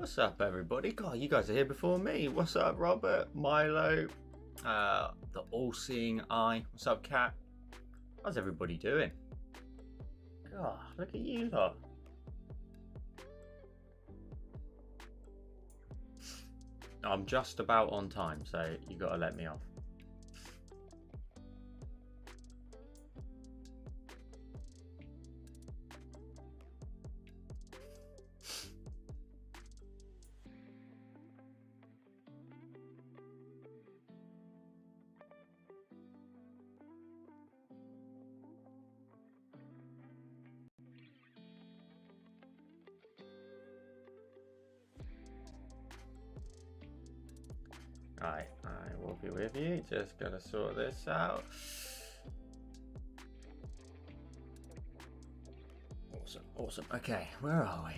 What's up, everybody? God, you guys are here before me. What's up, Robert, Milo, the all-seeing eye? What's up, Cat? How's everybody doing? God, look at you lot. I'm just about on time, so you gotta let me off. Alright, I will be with you. Just gonna sort this out. Awesome. Okay, where are we?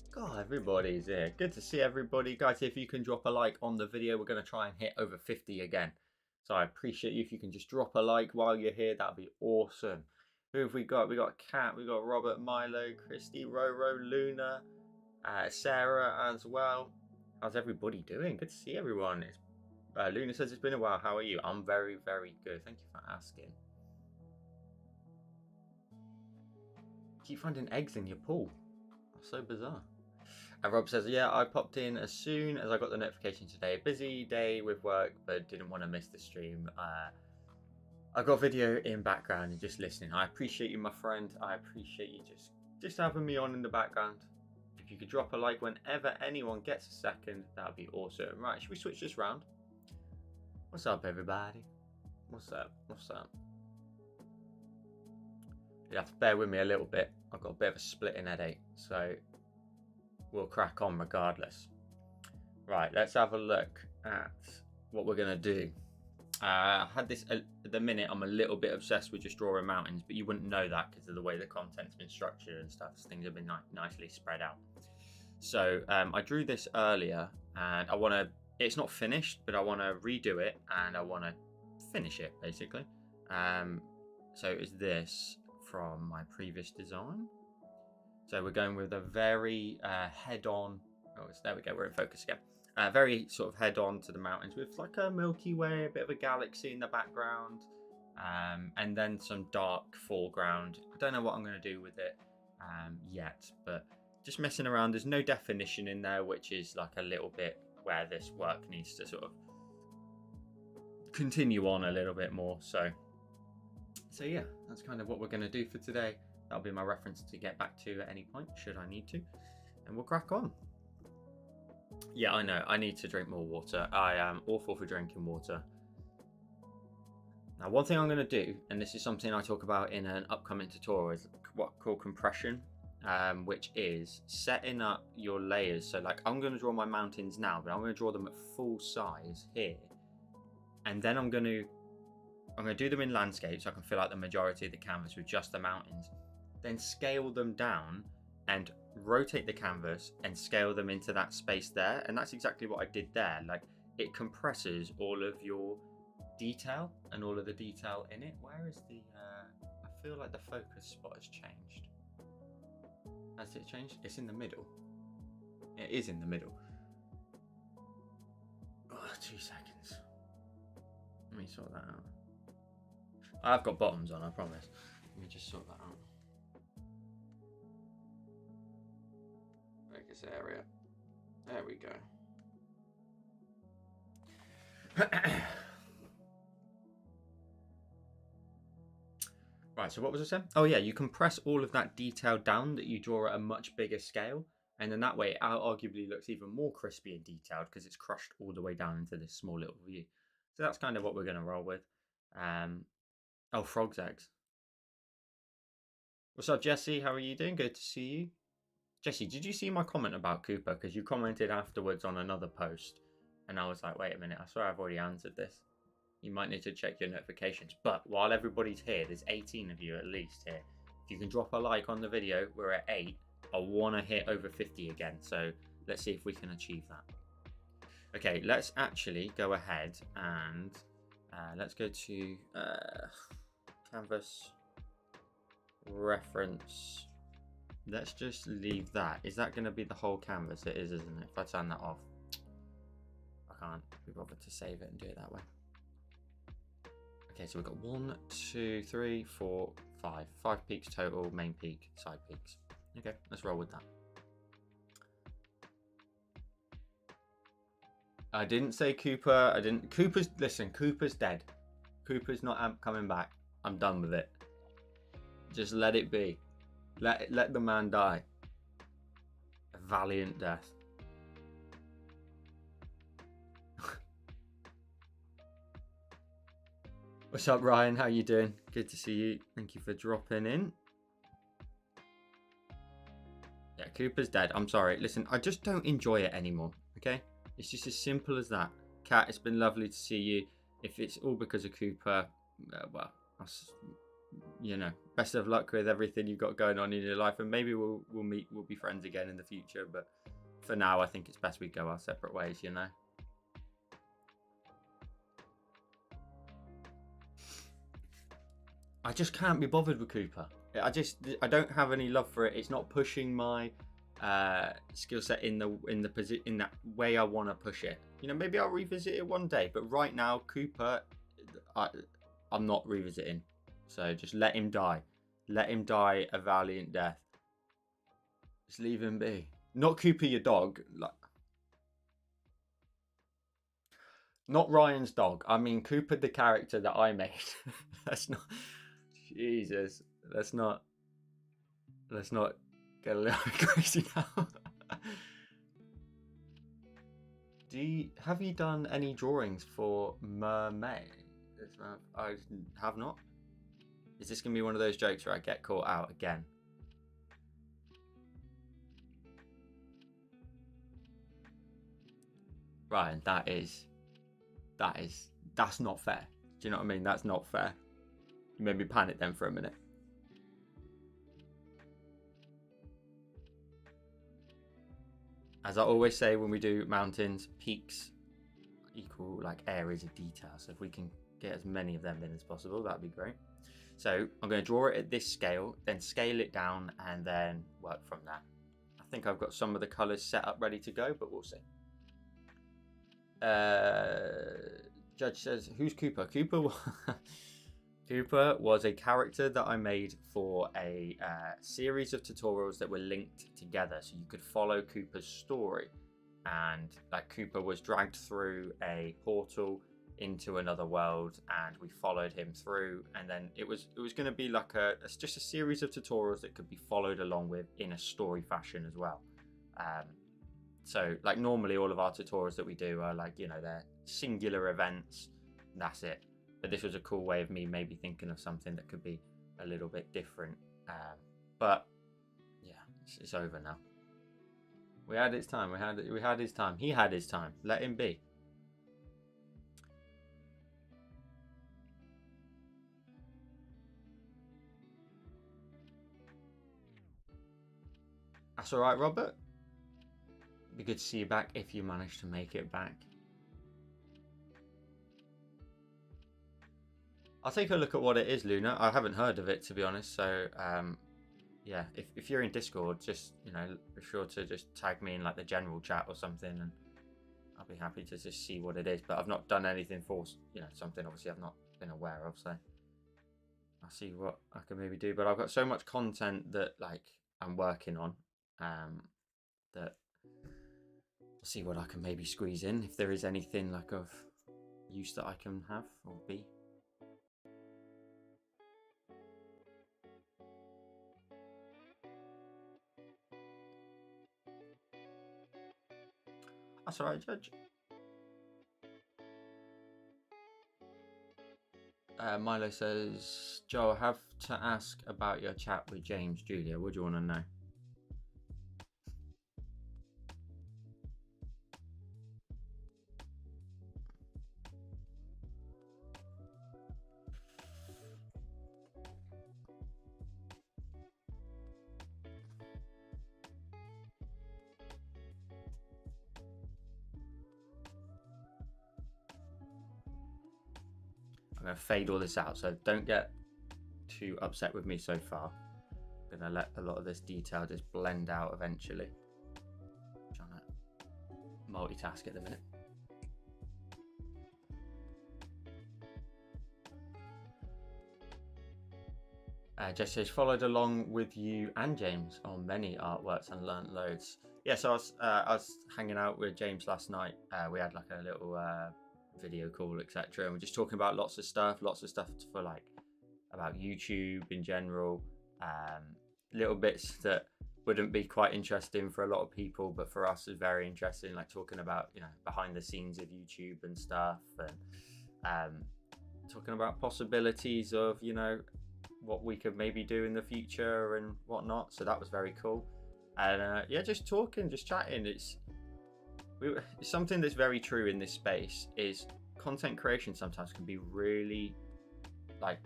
God, everybody's here. Good to see everybody. Guys, if you can drop a like on the video, we're going to try and hit over 50 again. So I appreciate you if you can just drop a like while you're here. That'd be awesome. Who have we got? We got Kat, we got Robert, Milo, Christy, Roro, Luna, Sarah as well. How's everybody doing? Good to see everyone. Luna says it's been a while. How are you? I'm very, very good. Thank you for asking. Keep finding eggs in your pool. That's so bizarre. And Rob says, yeah, I popped in as soon as I got the notification today. Busy day with work, but didn't want to miss the stream. I got video in background and just listening. I appreciate you, my friend. I appreciate you just having me on in the background. If you could drop a like whenever anyone gets a second, that would be awesome. Right, should we switch this round? What's up, everybody? What's up? You have to bear with me a little bit. I've got a bit of a splitting headache, so we'll crack on regardless. Right, let's have a look at what we're going to do. I had this at the minute. I'm a little bit obsessed with just drawing mountains, but you wouldn't know that because of the way the content's been structured and stuff. So things have been nicely spread out. So I drew this earlier, and I want to. It's not finished, but I want to redo it, and I want to finish it basically. So it's this from my previous design. So we're going with a very head-on. Oh, there we go. We're in focus again. Very sort of head-on to the mountains with like a Milky Way, a bit of a galaxy in the background, and then some dark foreground. I don't know what I'm going to do with it yet, but just messing around. There's no definition in there, which is like a little bit where this work needs to sort of continue on a little bit more. So yeah, that's kind of what we're going to do for today. That'll be my reference to get back to at any point, should I need to. And we'll crack on. Yeah, I know. I need to drink more water. I am awful for drinking water. Now, one thing I'm going to do, and this is something I talk about in an upcoming tutorial, is what I call compression, which is setting up your layers. So, like, I'm going to draw my mountains now, but I'm going to draw them at full size here. And then I'm going to do them in landscape so I can fill out the majority of the canvas with just the mountains. Then scale them down and rotate the canvas and scale them into that space there. And that's exactly what I did there. Like, it compresses all of your detail and all of the detail in it. Where is the I feel like the focus spot has changed. Has it changed? It's in the middle. It is in the middle. Oh, 2 seconds. Let me sort that out. I've got bottoms on, I promise. Let me just sort that out. Focus area. There we go. Right, so what was I saying? Oh yeah, you compress all of that detail down that you draw at a much bigger scale, and then that way it arguably looks even more crispy and detailed because it's crushed all the way down into this small little view. So that's kind of what we're going to roll with. Oh, frog's eggs. What's up, Jesse? How are you doing? Good to see you. Jesse, did you see my comment about Cooper? Because you commented afterwards on another post, and I was like, wait a minute, I swear I've already answered this. You might need to check your notifications. But while everybody's here, there's 18 of you at least here. If you can drop a like on the video, we're at 8. I want to hit over 50 again. So let's see if we can achieve that. Okay, let's actually go ahead and let's go to canvas reference let's just leave that. Is that going to be the whole canvas? It is, isn't it? If I turn that off, I can't be bothered to save it and do it that way. Okay, so we've got 1, 2, 3, 4, 5. 5 peaks total, main peak, side peaks. Okay, let's roll with that. I didn't say Cooper. I didn't. Listen, Cooper's dead. Cooper's not coming back. I'm done with it. Just let it be. Let the man die. A valiant death. What's up, Ryan? How you doing? Good to see you. Thank you for dropping in. Yeah, Cooper's dead. I'm sorry. Listen, I just don't enjoy it anymore. Okay? It's just as simple as that. Kat, it's been lovely to see you. If it's all because of Cooper, well, you know, best of luck with everything you've got going on in your life, and maybe we'll meet, we'll be friends again in the future. But for now, I think it's best we go our separate ways. You know. I just can't be bothered with Cooper. I don't have any love for it. It's not pushing my skill set in that way I want to push it. You know, maybe I'll revisit it one day, but right now Cooper, I'm not revisiting. So just let him die. Let him die a valiant death. Just leave him be. Not Cooper, your dog. Like, not Ryan's dog. I mean Cooper, the character that I made. That's not. Jesus. Let's not get a little crazy now. Have you done any drawings for Mermaid? I have not. Is this gonna be one of those jokes where I get caught out again? Ryan, that's not fair. Do you know what I mean? That's not fair. You made me panic then for a minute. As I always say when we do mountains, peaks equal like areas of detail. So if we can get as many of them in as possible, that'd be great. So I'm going to draw it at this scale, then scale it down, and then work from there. I think I've got some of the colours set up ready to go, but we'll see. Judge says, who's Cooper? Cooper was a character that I made for a series of tutorials that were linked together, so you could follow Cooper's story. And like Cooper was dragged through a portal into another world, and we followed him through. And then it was going to be like just a series of tutorials that could be followed along with in a story fashion as well. So like normally all of our tutorials that we do are like, you know, they're singular events. And that's it. But this was a cool way of me maybe thinking of something that could be a little bit different. But yeah, it's over now. We had his time. We had his time. He had his time. Let him be. That's all right, Robert. Be good to see you back if you manage to make it back. I'll take a look at what it is, Luna. I haven't heard of it, to be honest. So, yeah, if you're in Discord, just, you know, be sure to just tag me in like the general chat or something, and I'll be happy to just see what it is. But I've not done anything for, you know, something obviously I've not been aware of. So I'll see what I can maybe do. But I've got so much content that like I'm working on, that I'll see what I can maybe squeeze in, if there is anything like of use that I can have or be. That's all right, Judge. Milo says, Joe, I have to ask about your chat with James. Julia, what do you want to know? I'm going to fade all this out, so don't get too upset with me so far. I'm gonna let a lot of this detail just blend out eventually. I'm trying to multitask at the minute. Jess says, followed along with you and James on many artworks and learnt loads. Yeah, so I was hanging out with James last night. We had like a little video call, etc. And we're just talking about lots of stuff for like about YouTube in general. Little bits that wouldn't be quite interesting for a lot of people, but for us is very interesting, like talking about, you know, behind the scenes of YouTube and stuff, and talking about possibilities of, you know, what we could maybe do in the future and whatnot. So that was very cool. And yeah, just talking, just chatting. It's something that's very true in this space is content creation sometimes can be really like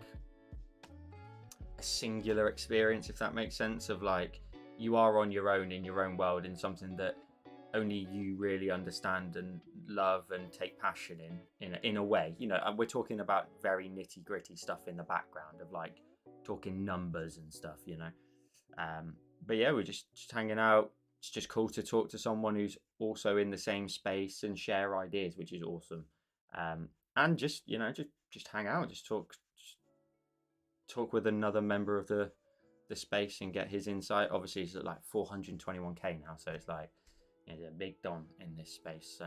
a singular experience, if that makes sense, of like you are on your own in your own world in something that only you really understand and love and take passion in a way, you know. And we're talking about very nitty gritty stuff in the background of like talking numbers and stuff, you know. But yeah, we're just hanging out. It's just cool to talk to someone who's also in the same space and share ideas, which is awesome. And just, you know, just hang out, just talk with another member of the space and get his insight. Obviously he's at like 421k now, so it's like, you know, a big don in this space. So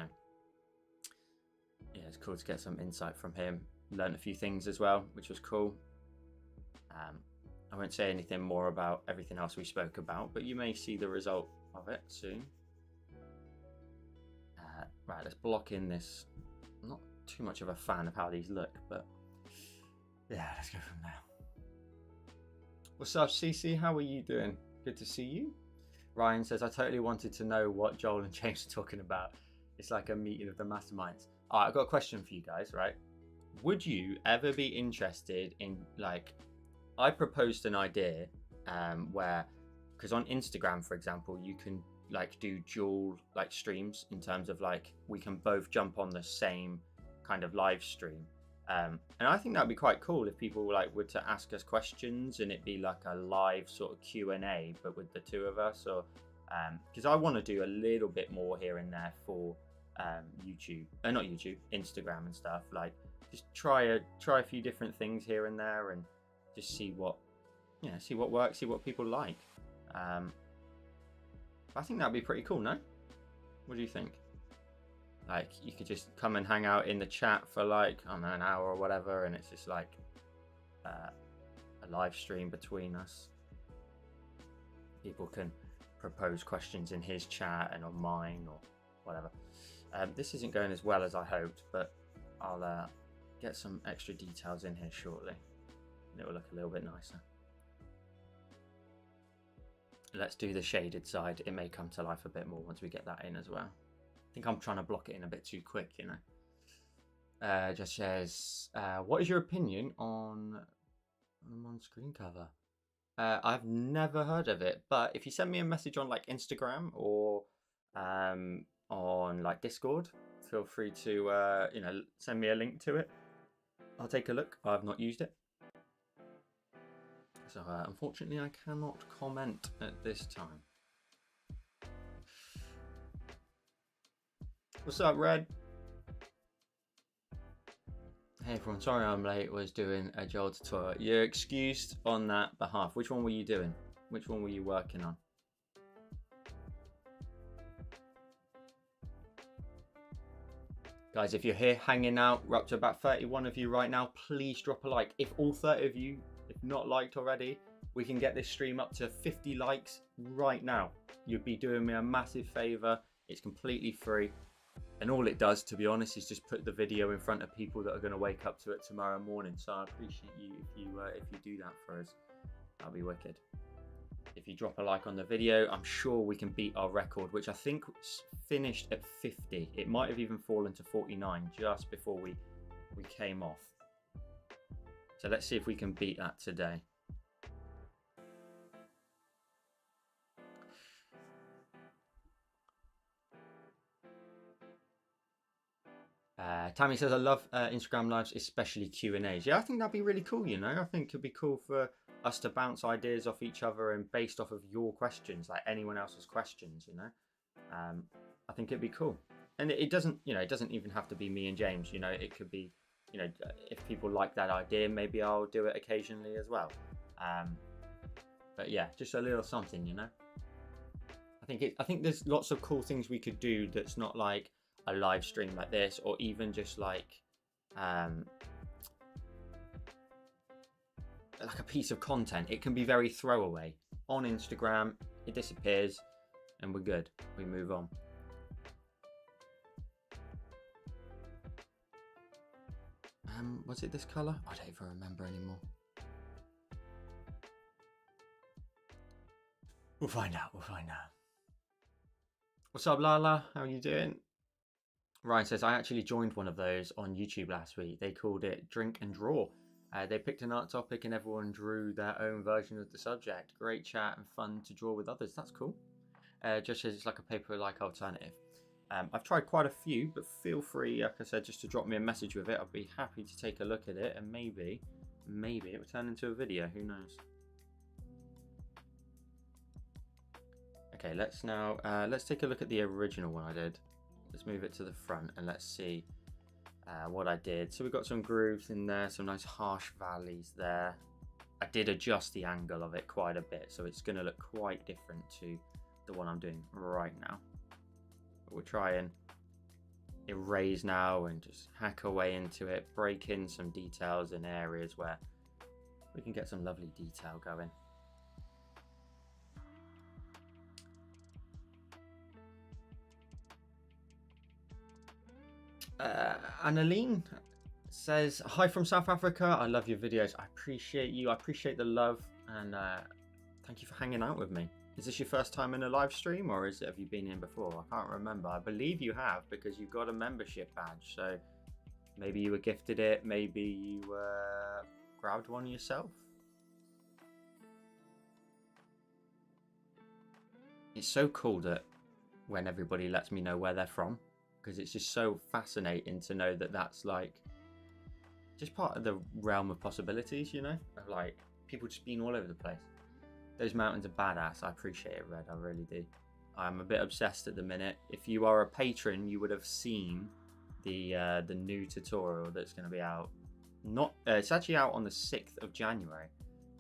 yeah, it's cool to get some insight from him. Learned a few things as well, which was cool. I won't say anything more about everything else we spoke about, but you may see the result of it soon. Right, let's block in this. I'm not too much of a fan of how these look, but yeah, let's go from there. What's up, Cece? How are you doing? Good to see you. Ryan says, I totally wanted to know what Joel and James are talking about. It's like a meeting of the masterminds. All right, I've got a question for you guys, right? Would you ever be interested in, like, I proposed an idea where, because on Instagram, for example, you can like do dual like streams in terms of like we can both jump on the same kind of live stream. And I think that'd be quite cool if people like were to ask us questions and it'd be like a live sort of Q&A, but with the two of us. Or because I want to do a little bit more here and there for YouTube, not YouTube, Instagram and stuff. Like just try a few different things here and there and just see what, you know, see what works, see what people like. I think that'd be pretty cool, no? What do you think? Like you could just come and hang out in the chat for like, I don't know, an hour or whatever, and it's just like a live stream between us. People can propose questions in his chat and on mine or whatever. This isn't going as well as I hoped, but I'll get some extra details in here shortly. It will look a little bit nicer. Let's do the shaded side. It may come to life a bit more once we get that in as well. I think I'm trying to block it in a bit too quick, you know. Just says, what is your opinion on screen cover? I've never heard of it, but if you send me a message on like Instagram or on like Discord, feel free to you know, send me a link to it. I'll take a look. I've not used it. So unfortunately I cannot comment at this time. What's up, Red? Hey everyone, sorry I'm late, was doing a Joel tutorial. You're excused on that behalf. Which one were you doing? Which one were you working on? Guys, if you're here hanging out, we're up to about 31 of you right now. Please drop a like. If all 30 of you, if not liked already, we can get this stream up to 50 likes right now. You'd be doing me a massive favor. It's completely free. And all it does, to be honest, is just put the video in front of people that are going to wake up to it tomorrow morning. So I appreciate you if you do that for us. That'll be wicked. If you drop a like on the video, I'm sure we can beat our record, which I think finished at 50. It might have even fallen to 49 just before we came off. So let's see if we can beat that today. Tammy says, I love Instagram lives, especially Q&As. Yeah, I think that'd be really cool, you know. I think it'd be cool for us to bounce ideas off each other and based off of your questions, like anyone else's questions, you know. I think it'd be cool. And it doesn't, you know, it doesn't even have to be me and James, you know, it could be, you know, if people like that idea, maybe I'll do it occasionally as well. But yeah, just a little something, you know. I think there's lots of cool things we could do that's not like a live stream like this, or even just like a piece of content. It can be very throwaway on Instagram. It disappears, and we're good. We move on. Was it this color? I don't even remember anymore. We'll find out. We'll find out. What's up, Lala? How are you doing? Ryan says, I actually joined one of those on YouTube last week. They called it Drink and Draw. They picked an art topic and everyone drew their own version of the subject. Great chat and fun to draw with others. That's cool. Just says it's like a paper-like alternative. I've tried quite a few, but feel free, like I said, just to drop me a message with it. I'll be happy to take a look at it, and maybe it will turn into a video. Who knows? Okay, let's take a look at the original one I did. Let's move it to the front and let's see what I did. So we've got some grooves in there, some nice harsh valleys there. I did adjust the angle of it quite a bit, so it's going to look quite different to the one I'm doing right now. But we'll try and erase now and just hack away into it, break in some details in areas where we can get some lovely detail going. Annaline says, hi from South Africa. I love your videos. I appreciate you. I appreciate the love, and thank you for hanging out with me. Is this your first time in a live stream, or have you been in before? I can't remember. I believe you have, because you've got a membership badge. So maybe you were gifted it. Maybe you grabbed one yourself. It's so cool that when everybody lets me know where they're from, because it's just so fascinating to know that that's like just part of the realm of possibilities, you know, of like people just being all over the place. Those mountains are badass. I appreciate it, Red. I really do. I'm a bit obsessed at the minute. If you are a patron, you would have seen the new tutorial that's going to be out. It's actually out on the 6th of January.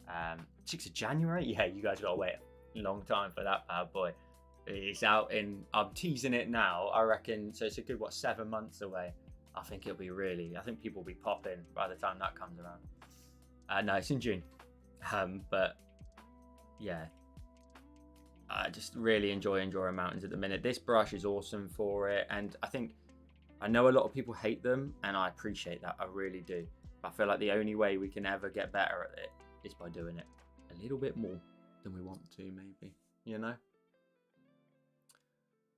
6th of January? Yeah, you guys got to wait a long time for that bad boy. It's out I'm teasing it now, I reckon, so it's a good, 7 months away. I think it'll be I think people will be popping by the time that comes around. No, it's in June. But yeah, I just really enjoy drawing mountains at the minute. This brush is awesome for it, and I know a lot of people hate them, and I appreciate that, I really do. But I feel like the only way we can ever get better at it is by doing it a little bit more than we want to, maybe, you know?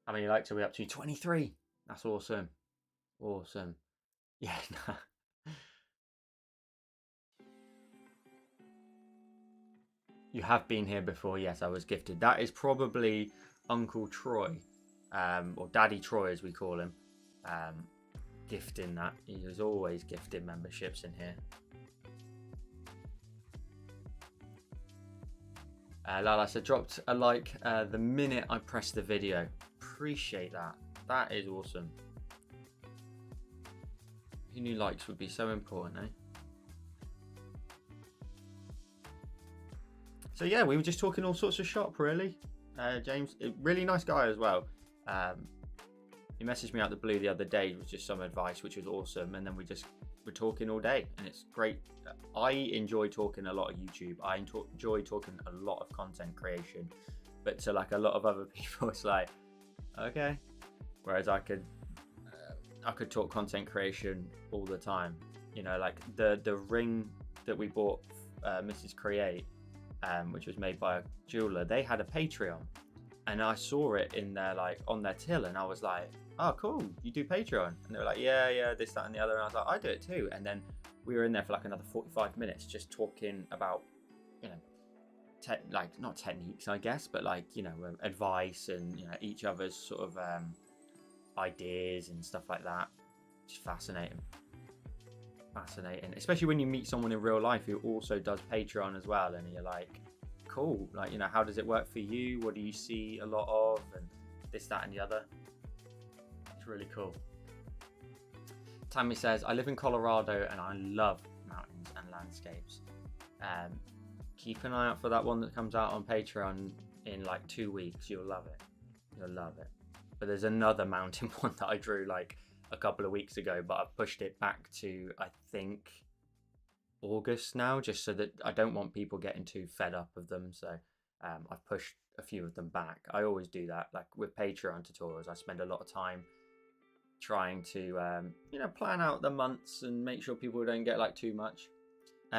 How many likes are we up to? 23. That's awesome. Awesome. Yeah. You have been here before. Yes, I was gifted. That is probably Uncle Troy, or Daddy Troy as we call him, gifting that. He is always gifting memberships in here. Lala said, dropped a like the minute I pressed the video. Appreciate that. That is awesome. Who knew likes would be so important, eh? So yeah, we were just talking all sorts of shop, really. James, really nice guy as well. He messaged me out the blue the other day with just some advice, which was awesome. And then we're talking all day, and it's great. I enjoy talking a lot of YouTube. I enjoy talking a lot of content creation, but to like a lot of other people, it's like, okay. Whereas I could talk content creation all the time. You know, like the ring that we bought, Mrs. Create, which was made by a jeweler. They had a Patreon, and I saw it in their on their till, and I was like, oh cool, you do Patreon? And they were like, yeah, this, that, and the other. And I was like, I do it too. And then we were in there for like another 45 minutes just talking about, you know, not techniques, I guess, but like, you know, advice and, you know, each other's sort of ideas and stuff like that. Just fascinating. fascinating, especially when you meet someone in real life who also does Patreon as well, and you're like, cool, like, you know, how does it work for you? What do you see a lot of? And this, that, and the other. It's really cool. Tammy says, I live in Colorado and I love mountains and landscapes. Keep an eye out for that one that comes out on Patreon in like 2 weeks. You'll love it. You'll love it. But there's another mountain one that I drew like a couple of weeks ago, but I've pushed it back to, I think, August now, just so that I don't want people getting too fed up of them. So I've pushed a few of them back. I always do that. Like with Patreon tutorials, I spend a lot of time trying to you know, plan out the months and make sure people don't get like too much.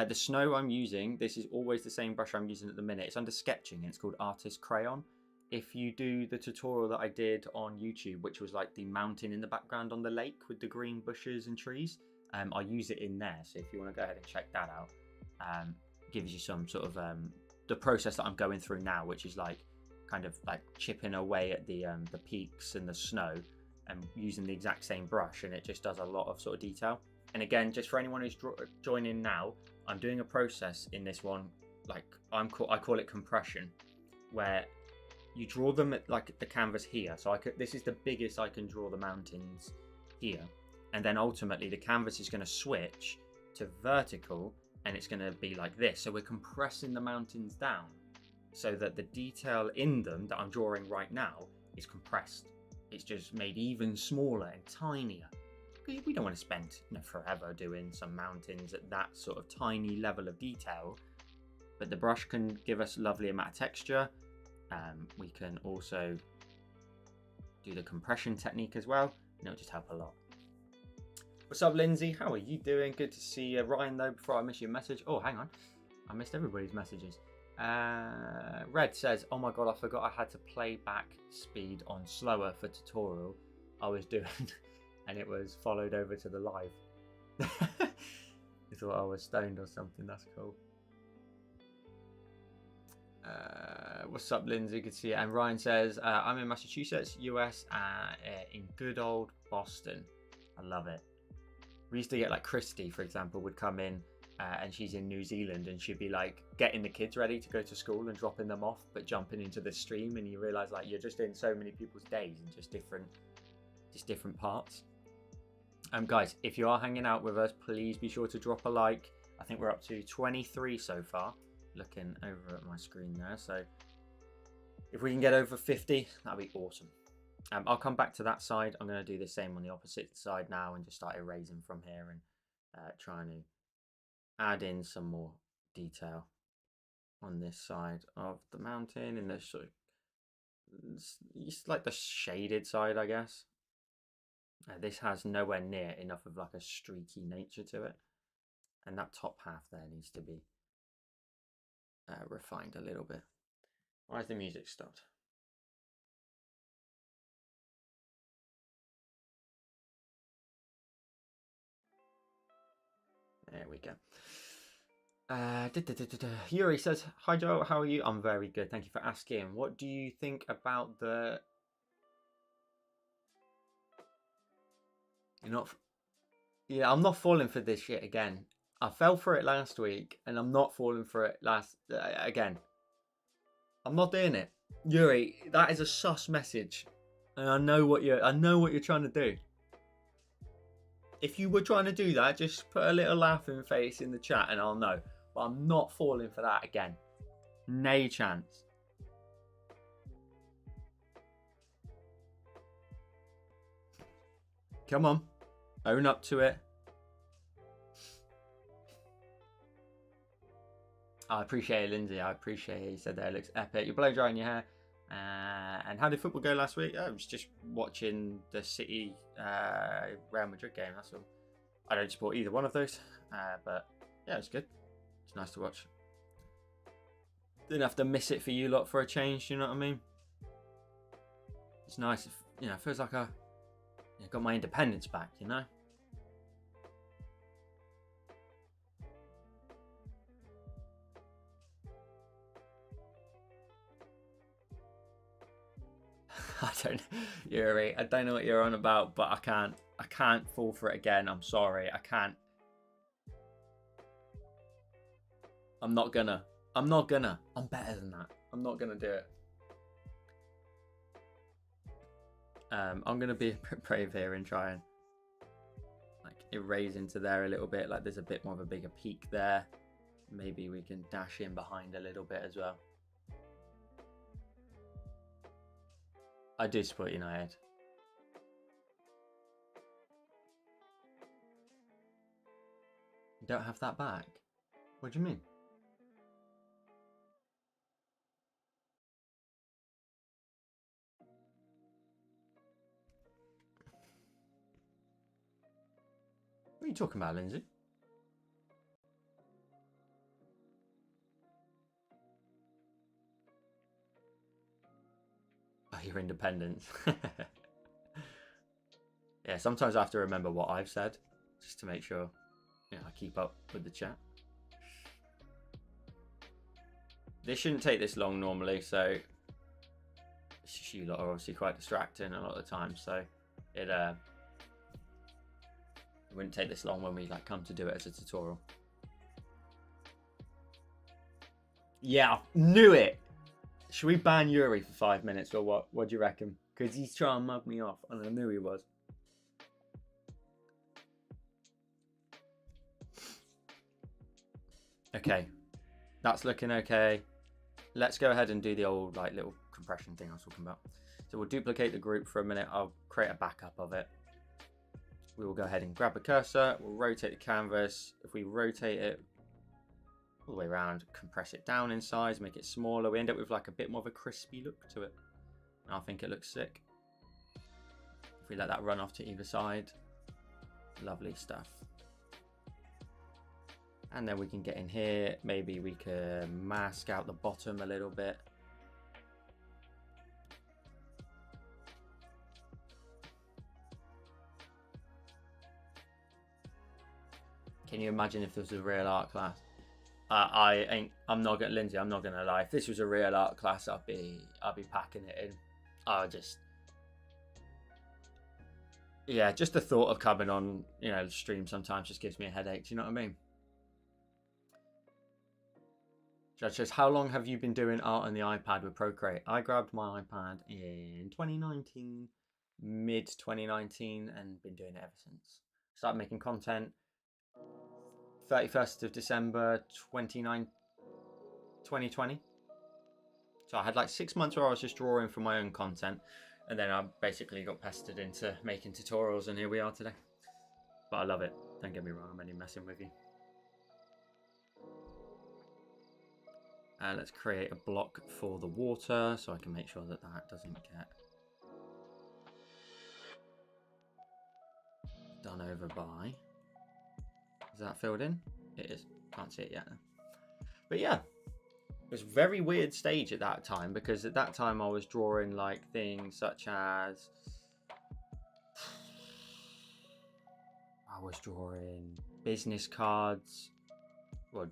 The snow I'm using, this is always the same brush I'm using at the minute. It's under sketching and it's called Artist Crayon. If you do the tutorial that I did on YouTube, which was like the mountain in the background on the lake with the green bushes and trees, I use it in there. So if you want to go ahead and check that out, gives you some sort of the process that I'm going through now, which is like kind of like chipping away at the peaks and the snow and using the exact same brush, and it just does a lot of sort of detail. And again, just for anyone who's joining now, I'm doing a process in this one, like I call it compression, where you draw them at like the canvas here. So this is the biggest I can draw the mountains here. And then ultimately the canvas is going to switch to vertical and it's going to be like this. So we're compressing the mountains down so that the detail in them that I'm drawing right now is compressed. It's just made even smaller and tinier. We don't want to spend, you know, forever doing some mountains at that sort of tiny level of detail. But the brush can give us a lovely amount of texture. We can also do the compression technique as well, and it'll just help a lot. What's up, Lindsay? How are you doing? Good to see you. Ryan, though, before I miss your message. Oh, hang on. I missed everybody's messages. Red says, oh my god, I forgot I had to play back speed on slower for tutorial I was doing, and it was followed over to the live. You thought I was stoned or something. That's cool. What's up, Lindsay? Good to see you. And Ryan says, I'm in Massachusetts, US, in good old Boston. I love it. We used to get like Christy, for example, would come in and she's in New Zealand, and she'd be like getting the kids ready to go to school and dropping them off, but jumping into the stream, and you realize like you're just in so many people's days and just different parts. Guys, if you are hanging out with us, please be sure to drop a like. I think we're up to 23 so far, looking over at my screen there. So if we can get over 50, that'd be awesome. I'll come back to that side. I'm going to do the same on the opposite side now and just start erasing from here and trying to add in some more detail on this side of the mountain, in the sort of, it's like the shaded side, I guess. This has nowhere near enough of like a streaky nature to it, and that top half there needs to be refined a little bit. Why has the music stopped? There we go. Yuri says, hi Joe, how are you? I'm very good, thank you for asking. What do you think about the... Yeah, I'm not falling for this shit again. I fell for it last week, and I'm not falling for it again. I'm not doing it. Yuri, that is a sus message. And I know what you're trying to do. If you were trying to do that, just put a little laughing face in the chat and I'll know. But I'm not falling for that again. Nay chance. Come on. Own up to it. I appreciate it, Lindsay. I appreciate it. You said that it looks epic. You're blow drying your hair. And how did football go last week? I was just watching the City Real Madrid game. That's all. I don't support either one of those, but yeah, it's good. It's nice to watch. Didn't have to miss it for you lot for a change. You know what I mean? It's nice. If, you know, it feels like I got my independence back. You know. Yuri, I don't know what you're on about, but I can't fall for it again. I'm sorry, I can't. I'm not gonna. I'm better than that. I'm not gonna do it. I'm gonna be a bit brave here and try and like erase into there a little bit. Like there's a bit more of a bigger peak there. Maybe we can dash in behind a little bit as well. I do support United. You don't have that back? What do you mean? What are you talking about, Lindsay? Oh, your independence. Yeah, sometimes I have to remember what I've said just to make sure I keep up with the chat. This shouldn't take this long normally, so you lot are obviously quite distracting a lot of the time, so it wouldn't take this long when we like come to do it as a tutorial. Yeah, I knew it. Should we ban Yuri for 5 minutes or what? What do you reckon? Because he's trying to mug me off, and I knew he was. Okay, that's looking okay. Let's go ahead and do the old like little compression thing I was talking about. So we'll duplicate the group for a minute. I'll create a backup of it. We will go ahead and grab a cursor. We'll rotate the canvas. If we rotate it all the way around, compress it down in size, make it smaller, we end up with like a bit more of a crispy look to it. And I think it looks sick. If we let that run off to either side, lovely stuff. And then we can get in here. Maybe we can mask out the bottom a little bit. Can you imagine if this was a real art class? I'm not gonna, Lindsay, I'm not gonna lie. If this was a real art class, I'd be packing it in. Yeah, just the thought of coming on, the stream sometimes just gives me a headache. Do you know what I mean? Judge says, how long have you been doing art on the iPad with Procreate? I grabbed my iPad in 2019, mid 2019, and been doing it ever since. Started making content 31st of December 2020. So I had like 6 months where I was just drawing for my own content, and then I basically got pestered into making tutorials, and here we are today. But I love it. Don't get me wrong, I'm only messing with you. Let's create a block for the water so I can make sure that that doesn't get done over by. Is that filled in? It is. Can't see it yet. But yeah, it was a very weird stage at that time, because at that time I was drawing like things such as I was drawing business cards. Well,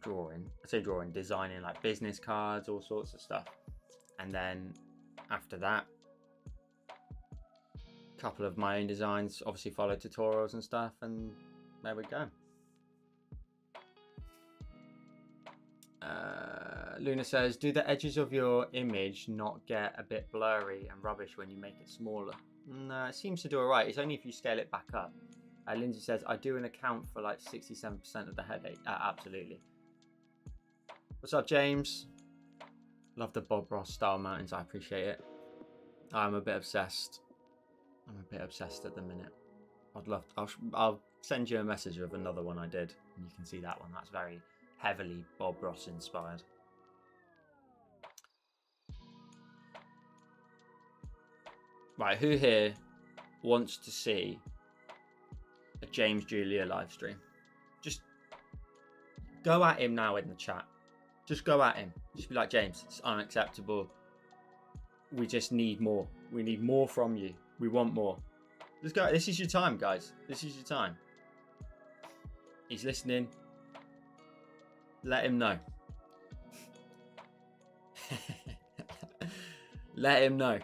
designing like business cards, all sorts of stuff. And then after that, a couple of my own designs obviously followed tutorials and stuff, and there we go. Luna says, do the edges of your image not get a bit blurry and rubbish when you make it smaller? No, it seems to do alright. It's only if you scale it back up. Lindsay says, I do an account for like 67% of the headache. Absolutely. What's up, James? Love the Bob Ross style mountains. I appreciate it. I'm a bit obsessed. At the minute. I'll send you a message of another one I did, and you can see that one. That's very heavily Bob Ross inspired. Right, who here wants to see a James Julia live stream? Just go at him now in the chat. Just go at him. Just be like, James, it's unacceptable. We just need more. We need more from you. We want more. Let's go. This is your time, guys. This is your time. He's listening. Let him know. Let him know.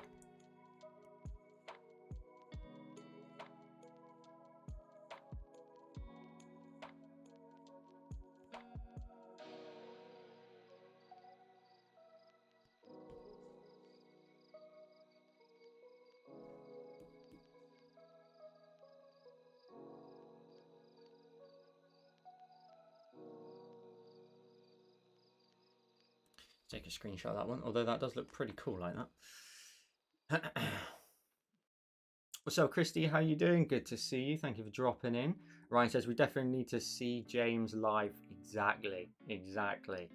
Take a screenshot of that one, although that does look pretty cool like that. So, Christy, how you doing? Good to see you. Thank you for dropping in. Ryan says we definitely need to see James live. Exactly.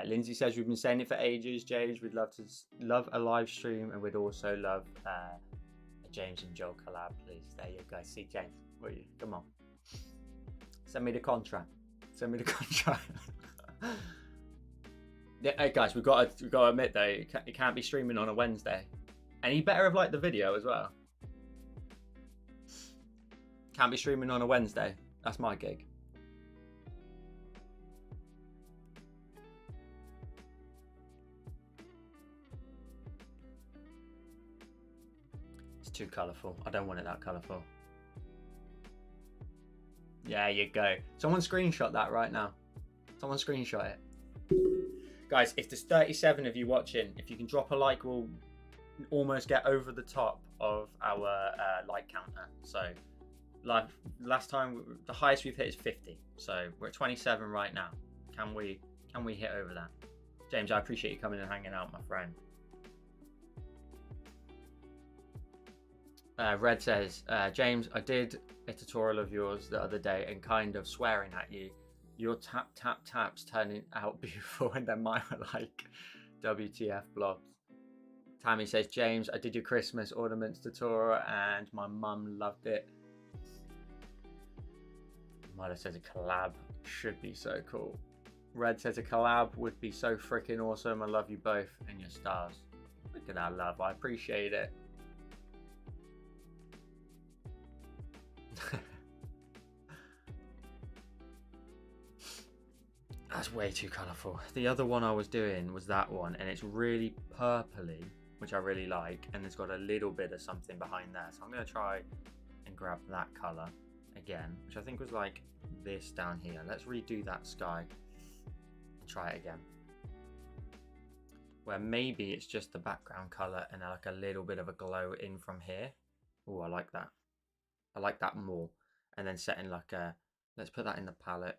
Lindsay says we've been saying it for ages. James, we'd love a live stream, and we'd also love a James and Joel collab, please. There you go. See James, will you? Come on. Send me the contract. Yeah, hey guys, we've got to admit though, it can't be streaming on a Wednesday, and you better have liked the video as well. Can't be streaming on a Wednesday. That's my gig. It's too colourful. I don't want it that colourful. Yeah, you go. Someone screenshot that right now. Someone screenshot it. Guys, if there's 37 of you watching, if you can drop a like, we'll almost get over the top of our like counter. So, last time, the highest we've hit is 50. So we're at 27 right now. Can we hit over that? James, I appreciate you coming and hanging out, my friend. Red says, James, I did a tutorial of yours the other day and kind of swearing at you. Your taps turning out beautiful, and then mine were like WTF blobs. Tammy says, James, I did your Christmas ornaments tutorial and my mum loved it. Milo says a collab should be so cool. Red says a collab would be so freaking awesome. I love you both and your stars. Look at that love. I appreciate it. That's way too colourful. The other one I was doing was that one, and it's really purpley, which I really like, and it's got a little bit of something behind there. So I'm going to try and grab that colour again, which I think was like this down here. Let's redo that sky and try it again. Where maybe it's just the background colour and like a little bit of a glow in from here. Oh, I like that. I like that more. And then setting like a, let's put that in the palette.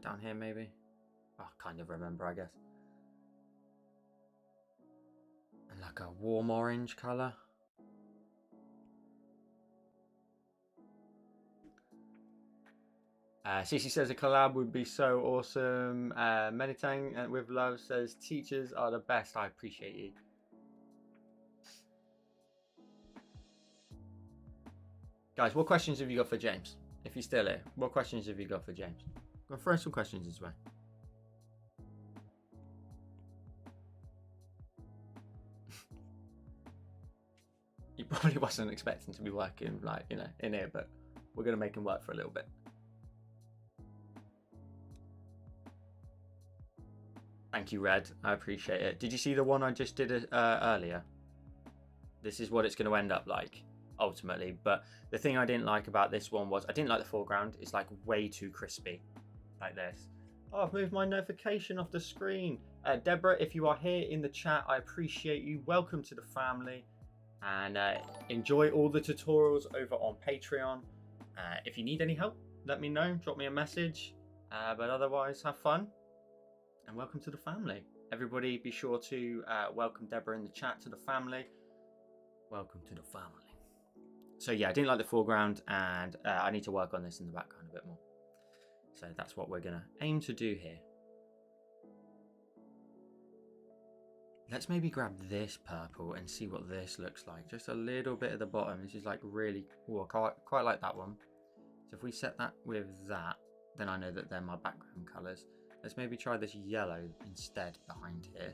Down here maybe. I kind of remember, I guess. And like a warm orange colour. Cici says a collab would be so awesome. Meditating with Love says teachers are the best. I appreciate you. Guys, what questions have you got for James? If you're still here, what questions have you got for James? Go throw some questions his way. He probably wasn't expecting to be working, like, you know, in here, but we're going to make him work for a little bit. Thank you, Red. I appreciate it. Did you see the one I just did earlier? This is what it's going to end up like, ultimately. But the thing I didn't like about this one was I didn't like the foreground. It's like way too crispy, like this. Oh, I've moved my notification off the screen. Deborah, if you are here in the chat, I appreciate you. Welcome to the family. And enjoy all the tutorials over on Patreon. If you need any help, let me know. Drop me a message. But otherwise, have fun. And welcome to the family. Everybody be sure to welcome Deborah in the chat to the family. Welcome to the family. So yeah, I didn't like the foreground, and I need to work on this in the background a bit more. So that's what we're going to aim to do here. Let's maybe grab this purple and see what this looks like. Just a little bit at the bottom. This is like really, oh, I quite like that one. So if we set that with that, then I know that they're my background colours. Let's maybe try this yellow instead behind here.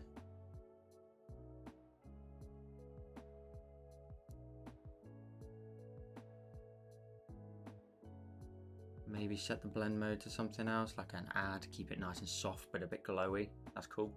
Maybe set the blend mode to something else, like an add, keep it nice and soft but a bit glowy. That's cool.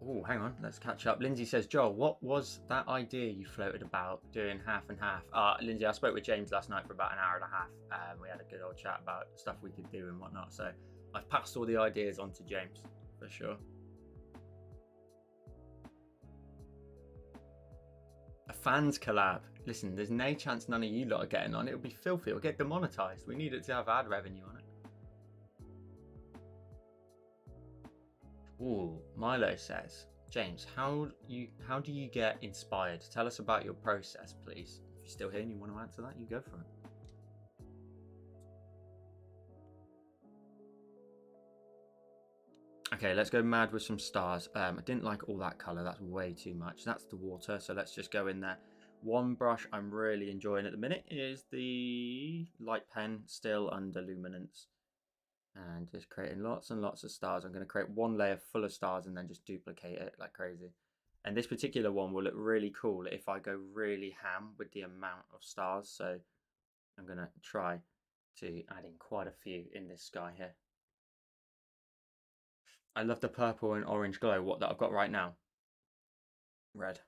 Oh, hang on, let's catch up. Lindsay says, Joel, what was that idea you floated about doing half and half? Lindsay, I spoke with James last night for about an hour and a half. We had a good old chat about stuff we could do and whatnot. So I've passed all the ideas on to James, for sure. A fans collab. Listen, there's no chance none of you lot are getting on. It'll be filthy. It'll get demonetized. We need it to have ad revenue on it. Ooh, Milo says, James, how do you get inspired? Tell us about your process, please. If you're still here and you want to answer that, you go for it. Okay, let's go mad with some stars. I didn't like all that colour. That's way too much. That's the water, so let's just go in there. One brush I'm really enjoying at the minute is the light pen, still under luminance. And just creating lots and lots of stars. I'm going to create one layer full of stars and then just duplicate it like crazy. And this particular one will look really cool if I go really ham with the amount of stars. So I'm going to try to add in quite a few in this sky here. I love the purple and orange glow. What that I've got right now. Red.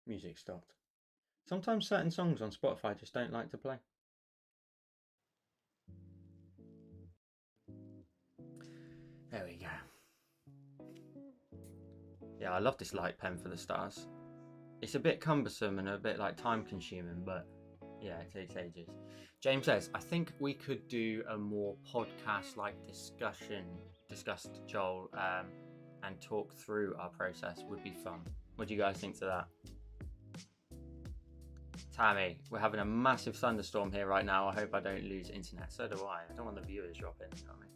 Music stopped. Sometimes certain songs on Spotify just don't like to play. There we go. Yeah, I love this light pen for the stars. It's a bit cumbersome and a bit like time consuming, but yeah, it takes ages. James says, I think we could do a more podcast-like discussed Joel, and talk through our process. Would be fun. What do you guys think to that? Tammy, we're having a massive thunderstorm here right now. I hope I don't lose internet. So do I. I don't want the viewers dropping, Tammy.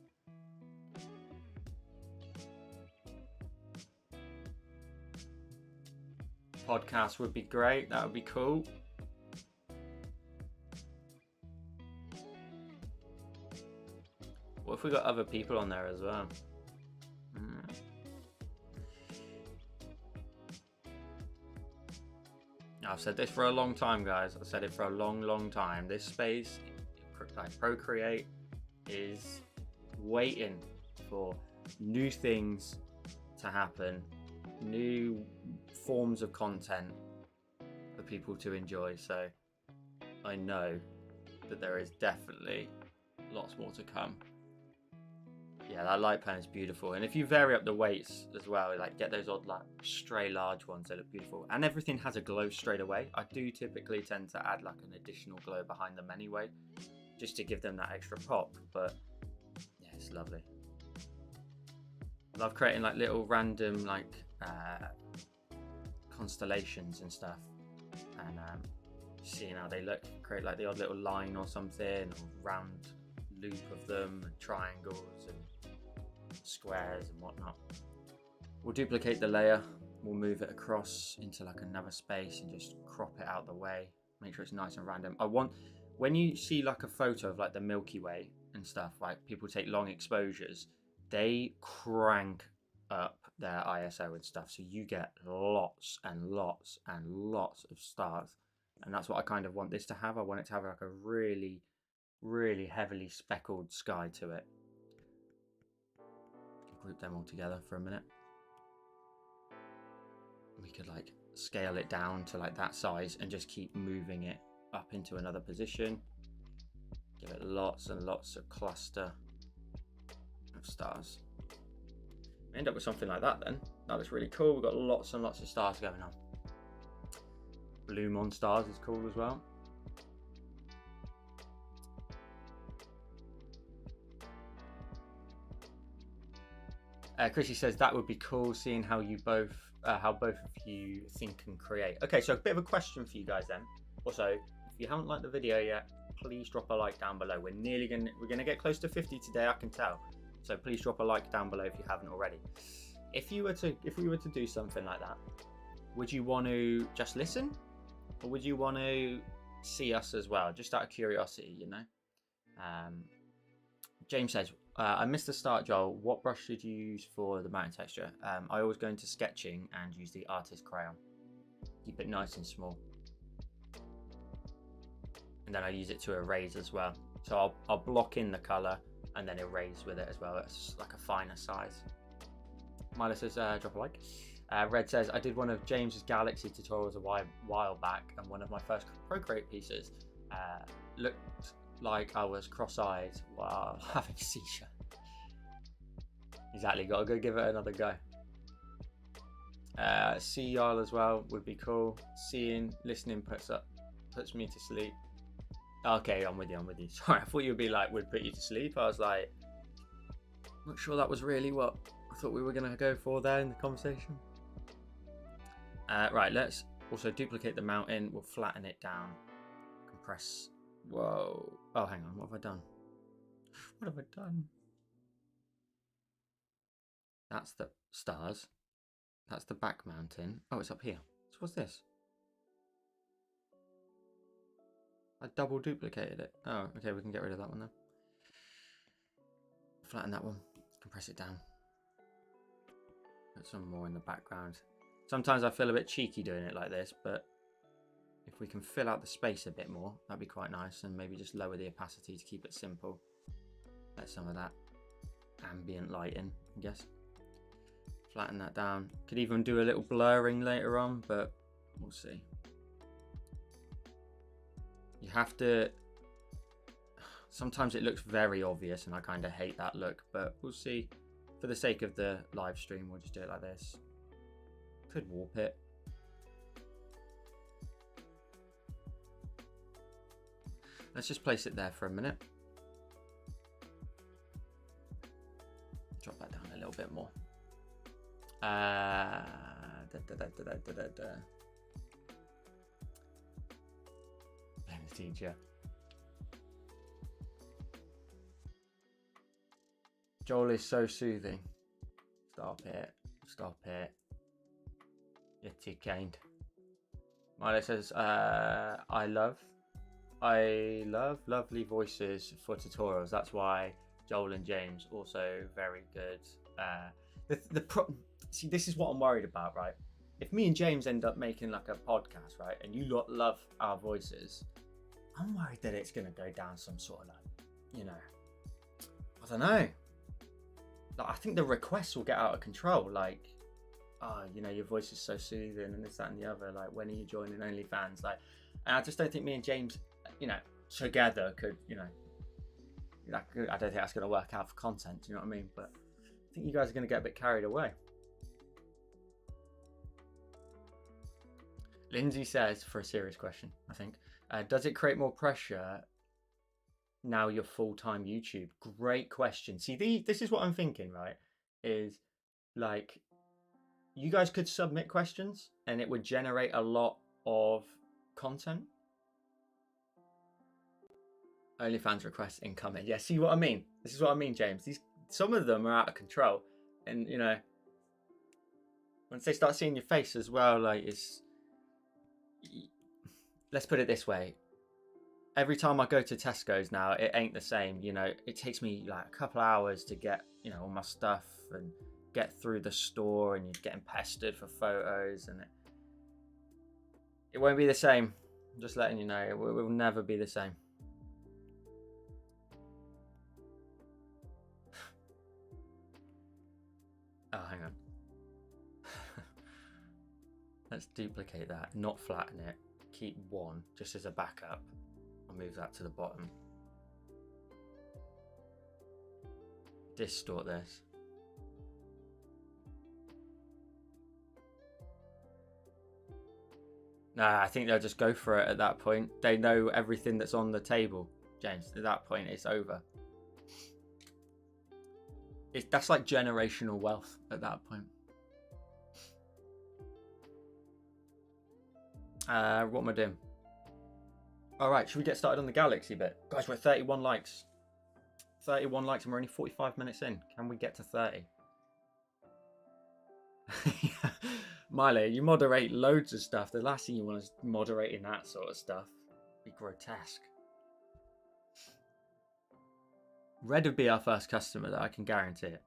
Podcast would be great. That would be cool. What if we got other people on there as well? I've said this for a long time, guys. I've said it for a long time. This space, like Procreate, is waiting for new things to happen, new forms of content for people to enjoy. So I know that there is definitely lots more to come. Yeah, that light pen is beautiful. And if you vary up the weights as well, like get those odd like stray large ones that look beautiful. And everything has a glow straight away. I do typically tend to add like an additional glow behind them anyway, just to give them that extra pop. But yeah, it's lovely. I love creating like little random like constellations and stuff, and seeing how they look. Create like the odd little line or something, or round loop of them, and triangles and squares and whatnot. We'll duplicate the layer, we'll move it across into like another space and just crop it out the way, make sure it's nice and random. I want, when you see like a photo of like the Milky Way and stuff, like people take long exposures, they crank up their ISO and stuff, so you get lots and lots and lots of stars. And that's what I kind of want this to have. I want it to have like a really heavily speckled sky to it. Group them all together for a minute. We could like scale it down to like that size and just keep moving it up into another position. Give it lots and lots of cluster of stars. We end up with something like that then. That looks really cool. We've got lots and lots of stars going on. Bloom on stars is cool as well. Chrissy says that would be cool, seeing how you both, how both of you think and create. Okay, so a bit of a question for you guys then. Also, if you haven't liked the video yet, please drop a like down below. We're gonna get close to 50 today, I can tell. So please drop a like down below if you haven't already. If we were to do something like that, would you want to just listen, or would you want to see us as well, just out of curiosity, you know? James says, I missed the start, Joel. What brush did you use for the mountain texture? I always go into sketching and use the artist crayon. Keep it nice and small. And then I use it to erase as well. So I'll block in the color and then erase with it as well. It's like a finer size. Milo says, drop a like. Red says, I did one of James's Galaxy tutorials a while back, and one of my first Procreate pieces looked like I was cross-eyed while having a seizure. Exactly, gotta go give it another go. See y'all as well would be cool. Listening puts me to sleep. Okay, I'm with you. Sorry, I thought you would be like, would put you to sleep. I was like, not sure that was really what I thought we were going to go for there in the conversation. Right, let's also duplicate the mountain. We'll flatten it down. Compress. Whoa. Oh, hang on. What have I done? That's the stars. That's the back mountain. Oh, it's up here. So what's this? I double duplicated it. Oh, okay, we can get rid of that one then. Flatten that one. Compress it down. Put some more in the background. Sometimes I feel a bit cheeky doing it like this, but if we can fill out the space a bit more, that'd be quite nice, and maybe just lower the opacity to keep it simple. Let some of that ambient lighting, I guess. Flatten that down. Could even do a little blurring later on, but we'll see. You have to... Sometimes it looks very obvious, and I kind of hate that look, but we'll see. For the sake of the live stream, we'll just do it like this. Could warp it. Let's just place it there for a minute. Drop that down a little bit more. Blame the teacher. Joel is so soothing. Stop it. Stop it. You're too kind. Milo says, I love lovely voices for tutorials. That's why Joel and James also very good. See, this is what I'm worried about, right? If me and James end up making like a podcast, right, and you lot love our voices, I'm worried that it's going to go down some sort of like, you know, I don't know. Like, I think the requests will get out of control. Like, oh, you know, your voice is so soothing and this, that, and the other. Like, when are you joining OnlyFans? Like, and I just don't think me and James, you know, together could, you know, like, I don't think that's going to work out for content. Do you know what I mean? But I think you guys are going to get a bit carried away. Lindsay says, for a serious question, I think, does it create more pressure now you're full-time YouTube? Great question. See, this is what I'm thinking, right? Is like, you guys could submit questions and it would generate a lot of content. OnlyFans requests incoming. Yeah, see what I mean? This is what I mean, James. Some of them are out of control. And, you know, once they start seeing your face as well, like, it's... Let's put it this way. Every time I go to Tesco's now, it ain't the same. You know, it takes me like a couple of hours to get, you know, all my stuff and get through the store, and you're getting pestered for photos, and it won't be the same. I'm just letting you know, it will never be the same. Oh, hang on. Let's duplicate that, not flatten it. Keep one just as a backup. I'll move that to the bottom. Distort this. Nah, I think they'll just go for it at that point. They know everything that's on the table, James. At that point, it's over. That's like generational wealth at that point. What am I doing? All right, should we get started on the Galaxy bit? Guys, we're at 31 likes. 31 likes and we're only 45 minutes in. Can we get to 30? Milo, you moderate loads of stuff. The last thing you want is moderating that sort of stuff. It'd be grotesque. Red would be our first customer, though, I can guarantee it.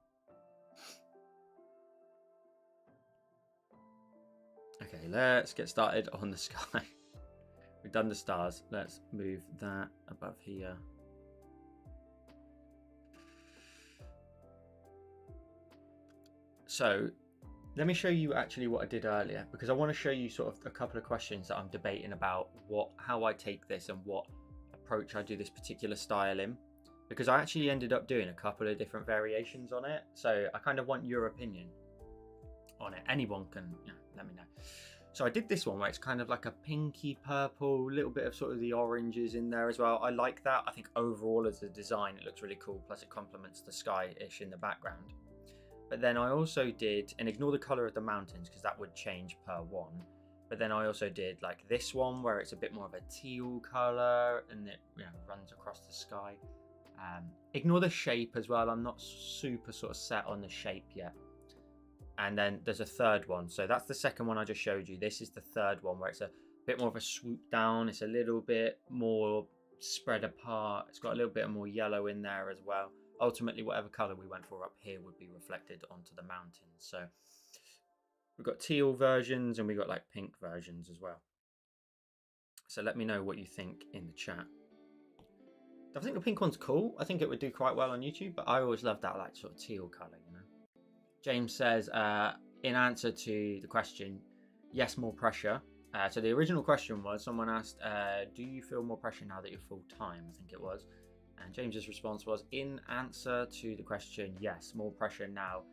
Okay, let's get started on the sky. We've done the stars. Let's move that above here. So let me show you actually what I did earlier, because I want to show you sort of a couple of questions that I'm debating about how I take this and what approach I do this particular style in, because I actually ended up doing a couple of different variations on it. So I kind of want your opinion on it. Anyone can, you know, let me know. So I did this one where it's kind of like a pinky purple, a little bit of sort of the oranges in there as well. I like that. I think overall as a design, it looks really cool. Plus it complements the sky-ish in the background. But then I also did, and ignore the color of the mountains because that would change per one. But then I also did like this one where it's a bit more of a teal color and it runs across the sky. Ignore the shape as well. I'm not super sort of set on the shape yet. And then there's a third one. So that's the second one I just showed you. This is the third one where it's a bit more of a swoop down. It's a little bit more spread apart. It's got a little bit more yellow in there as well. Ultimately, whatever color we went for up here would be reflected onto the mountains. So we've got teal versions and we've got like pink versions as well. So let me know what you think in the chat. I think the pink one's cool. I think it would do quite well on YouTube, but I always love that like sort of teal color, you know. James says, in answer to the question, yes, more pressure. So the original question was, someone asked, do you feel more pressure now that you're full-time? I think it was. And James's response was, in answer to the question, yes, more pressure now.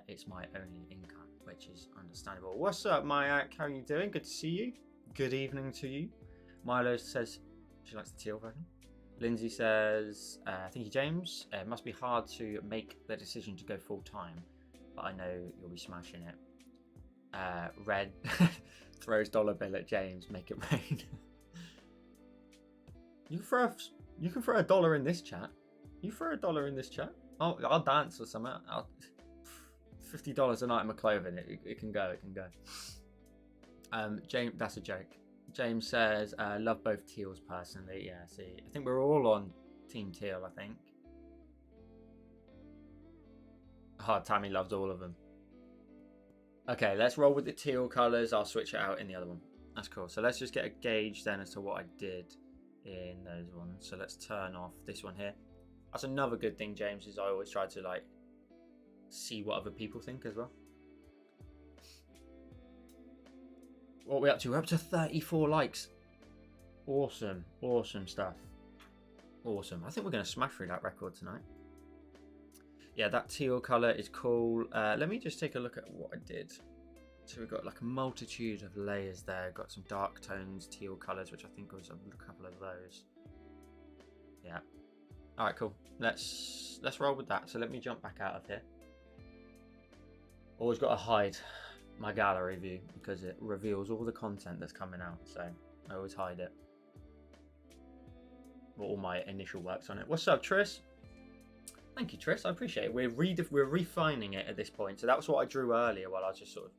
It's my only income, which is understandable. What's up, Mayak? How are you doing? Good to see you. Good evening to you. Milo says she likes the teal version. Lindsay says, thank you, James. It must be hard to make the decision to go full-time, but I know you'll be smashing it. Red throws dollar bill at James. Make it rain. You can throw a dollar in this chat. You throw a dollar in this chat. I'll dance or something. $50 a night in my clothing. It can go. It can go. James, that's a joke. James says, love both teals personally. Yeah, see, I think we're all on Team Teal, I think. Tammy loves all of them. Okay, let's roll with the teal colours. I'll switch it out in the other one. That's cool. So let's just get a gauge then as to what I did in those ones. So let's turn off this one here. That's another good thing, James, is I always try to like see what other people think as well. What are we up to? We're up to 34 likes. Awesome. Awesome stuff. Awesome. I think we're going to smash through that record tonight. Yeah, that teal colour is cool. Let me just take a look at what I did. So we've got like a multitude of layers there. Got some dark tones, teal colours, which I think was a couple of those. Yeah. All right, cool. Let's roll with that. So let me jump back out of here. Always got to hide my gallery view because it reveals all the content that's coming out. So I always hide it. All my initial works on it. What's up, Tris? Thank you, Tris. I appreciate it. We're refining it at this point. So that was what I drew earlier while I was just sort of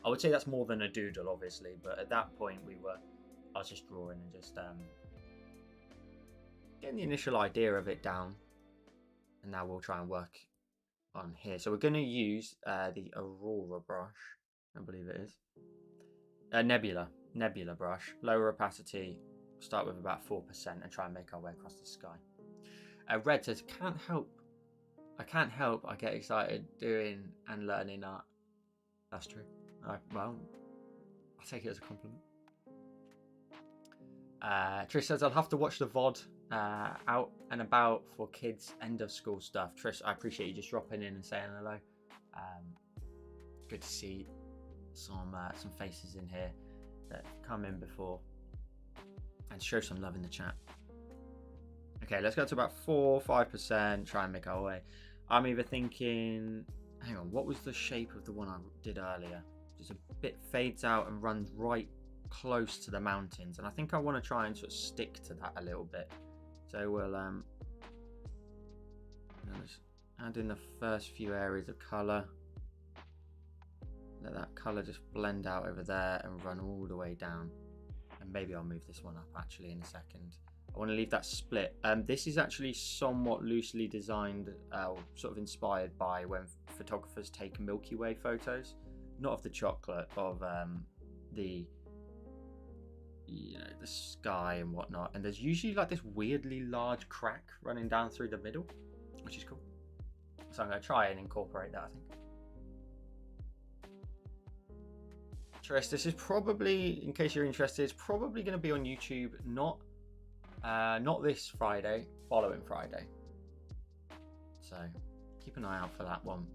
I would say that's more than a doodle, obviously, but at that point I was just drawing and just getting the initial idea of it down. And now we'll try and work on here. So we're going to use the Aurora brush, I believe it is. Nebula brush, lower opacity, start with about 4% and try and make our way across the sky. Red says, I can't help, I get excited doing and learning art. That's true. Well, I'll take it as a compliment. Trish says, I'll have to watch the VOD out and about for kids' end of school stuff. Trish, I appreciate you just dropping in and saying hello. Good to see some faces in here that come in before and show some love in the chat. Okay, let's go to about 4-5%, try and make our way. I'm either thinking, hang on, what was the shape of the one I did earlier? Just a bit fades out and runs right close to the mountains, and I think I want to try and sort of stick to that a little bit. So we'll just add in the first few areas of colour. Let that colour just blend out over there and run all the way down. And maybe I'll move this one up actually in a second. I want to leave that split. This is actually somewhat loosely designed, sort of inspired by when photographers take Milky Way photos, not of the chocolate, of the sky and whatnot. And there's usually like this weirdly large crack running down through the middle, which is cool. So I'm going to try and incorporate that, I think. Tris, this is probably, in case you're interested, it's probably going to be on YouTube, not this Friday, following Friday. So keep an eye out for that one.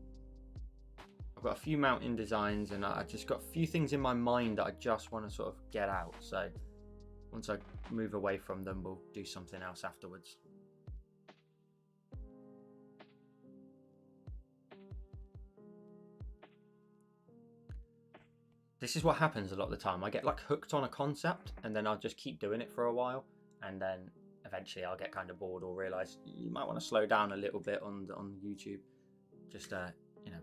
I've got a few mountain designs, and I just got a few things in my mind that I just want to sort of get out. So once I move away from them, we'll do something else afterwards. This is what happens a lot of the time. I get like hooked on a concept, and then I'll just keep doing it for a while, and then eventually I'll get kind of bored or realize you might want to slow down a little bit on YouTube. Just you know,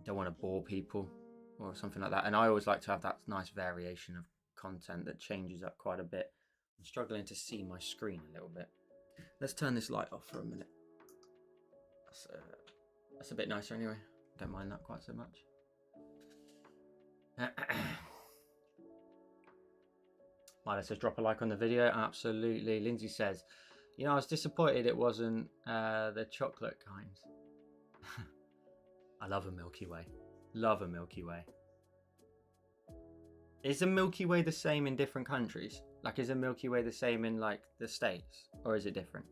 don't want to bore people or something like that. And I always like to have that nice variation of content that changes up quite a bit. I'm struggling to see my screen a little bit. Let's turn this light off for a minute. That's a bit nicer anyway. Don't mind that quite so much. Milo says, drop a like on the video. Absolutely. Lindsay says, you know, I was disappointed it wasn't the chocolate kind. I love a Milky Way. Love a Milky Way. Is a Milky Way the same in different countries? Like, is a Milky Way the same in like the States, or is it different?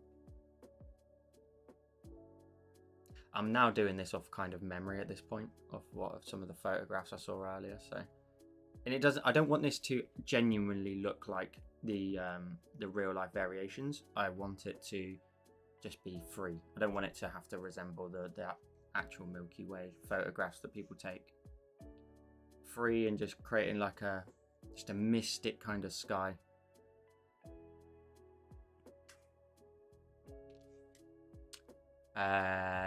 I'm now doing this off kind of memory at this point of some of the photographs I saw earlier. So, and it doesn't. I don't want this to genuinely look like the real life variations. I want it to just be free. I don't want it to have to resemble the actual Milky Way photographs that people take. Free and just creating like just a mystic kind of sky.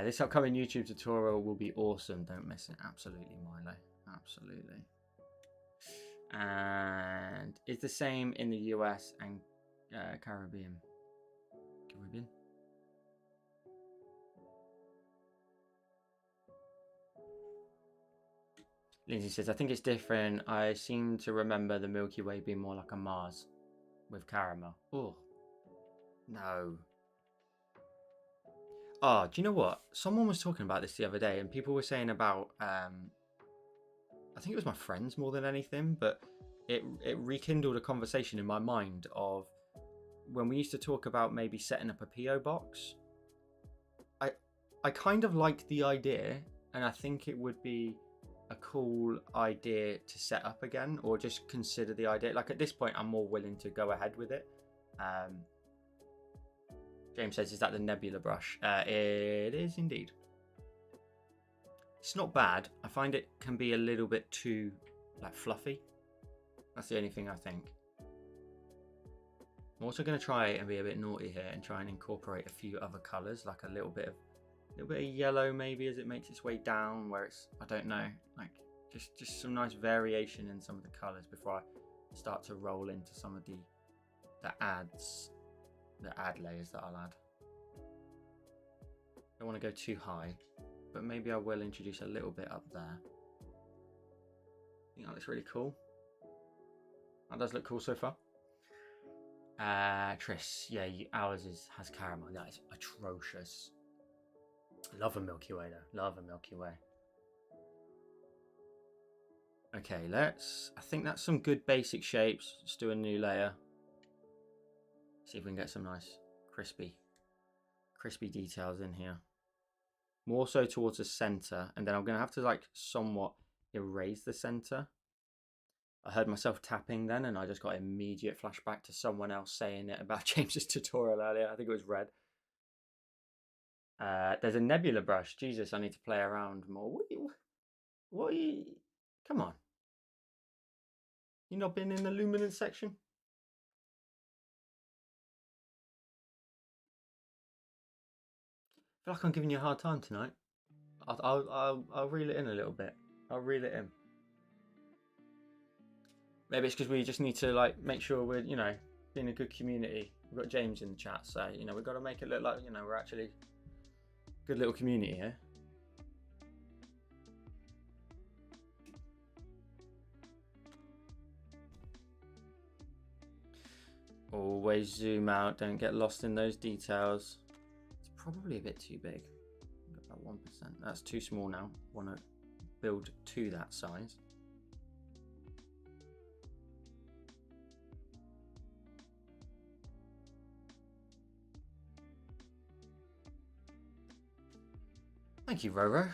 This upcoming YouTube tutorial will be awesome. Don't miss it. Absolutely, Milo. Absolutely. And it's the same in the US and Caribbean. Lindsay says, I think it's different. I seem to remember the Milky Way being more like a Mars with caramel. Oh, no. Oh, do you know what? Someone was talking about this the other day, and people were saying about, I think it was my friends more than anything, but it rekindled a conversation in my mind of when we used to talk about maybe setting up a PO box. I kind of like the idea, and I think it would be a cool idea to set up again, or just consider the idea. Like at this point, I'm more willing to go ahead with it. James says, is that the nebula brush? It is indeed. It's not bad. I find it can be a little bit too like fluffy. That's the only thing I think. I'm also going to try and be a bit naughty here and try and incorporate a few other colours, like a little bit of yellow maybe as it makes its way down, where it's, I don't know, like just some nice variation in some of the colours before I start to roll into some of the ad layers that I'll add. Don't want to go too high, but maybe I will introduce a little bit up there. I think that looks really cool. That does look cool so far. Tris, yeah, ours has caramel. That is atrocious. Love a Milky Way though. Love a Milky Way. Okay, I think that's some good basic shapes. Let's do a new layer. See if we can get some nice crispy details in here. More so towards the center, and then I'm gonna have to like somewhat erase the center. I heard myself tapping then, and I just got an immediate flashback to someone else saying it about James's tutorial earlier. I think it was Red. There's a nebula brush. Jesus, I need to play around more. What are you? Come on. You not been in the luminance section? I feel like I'm giving you a hard time tonight. I'll reel it in a little bit. I'll reel it in. Maybe it's because we just need to like make sure we're, you know, being a good community. We've got James in the chat, so you know we've got to make it look like, you know, we're actually a good little community here. Always zoom out. Don't get lost in those details. It's probably a bit too big. About 1%. That's too small now. Want to build to that size. Thank you, Roro.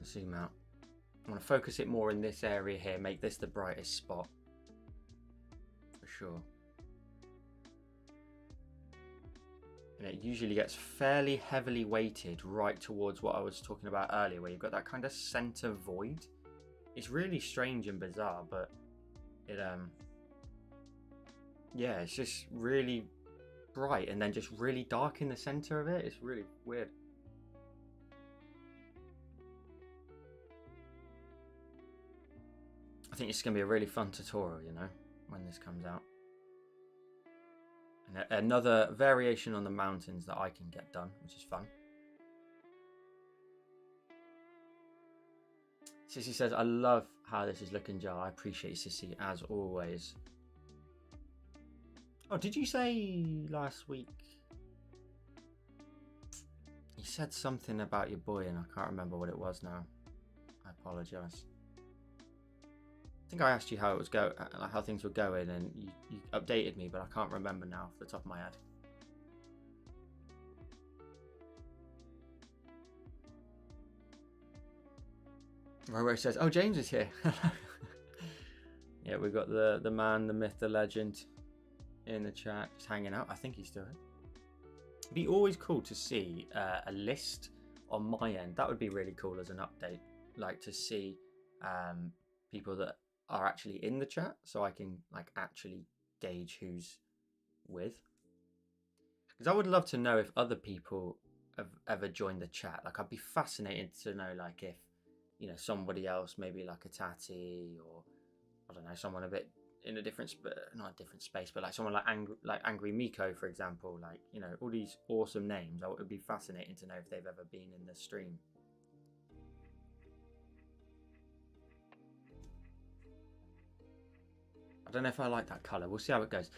Let's zoom out. I want to focus it more in this area here, make this the brightest spot. For sure. And it usually gets fairly heavily weighted right towards what I was talking about earlier, where you've got that kind of center void. It's really strange and bizarre, but it yeah, it's just really bright and then just really dark in the center of it. It's really weird. I think it's going to be a really fun tutorial, you know, when this comes out. And another variation on the mountains that I can get done, which is fun. Sissy says, I love how this is looking, Joe. I appreciate Sissy, as always. Oh, did you say last week? You said something about your boy and I can't remember what it was now. I apologise. I think I asked you how it was how things were going, and you updated me, but I can't remember now off the top of my head. Roro says, "Oh, James is here." Yeah, we've got the man, the myth, the legend in the chat, just hanging out. I think he's still here. It'd be always cool to see a list on my end. That would be really cool as an update, like to see people that are actually in the chat, so I can like actually gauge who's with. Because I would love to know if other people have ever joined the chat. Like, I'd be fascinated to know, like, if, you know, somebody else, maybe like a Tati, or I don't know, someone a bit in a different, not a different space, but like someone like Angry Miko, for example. Like, you know, all these awesome names. It would be fascinating to know if they've ever been in the stream. I don't know if I like that colour. We'll see how it goes.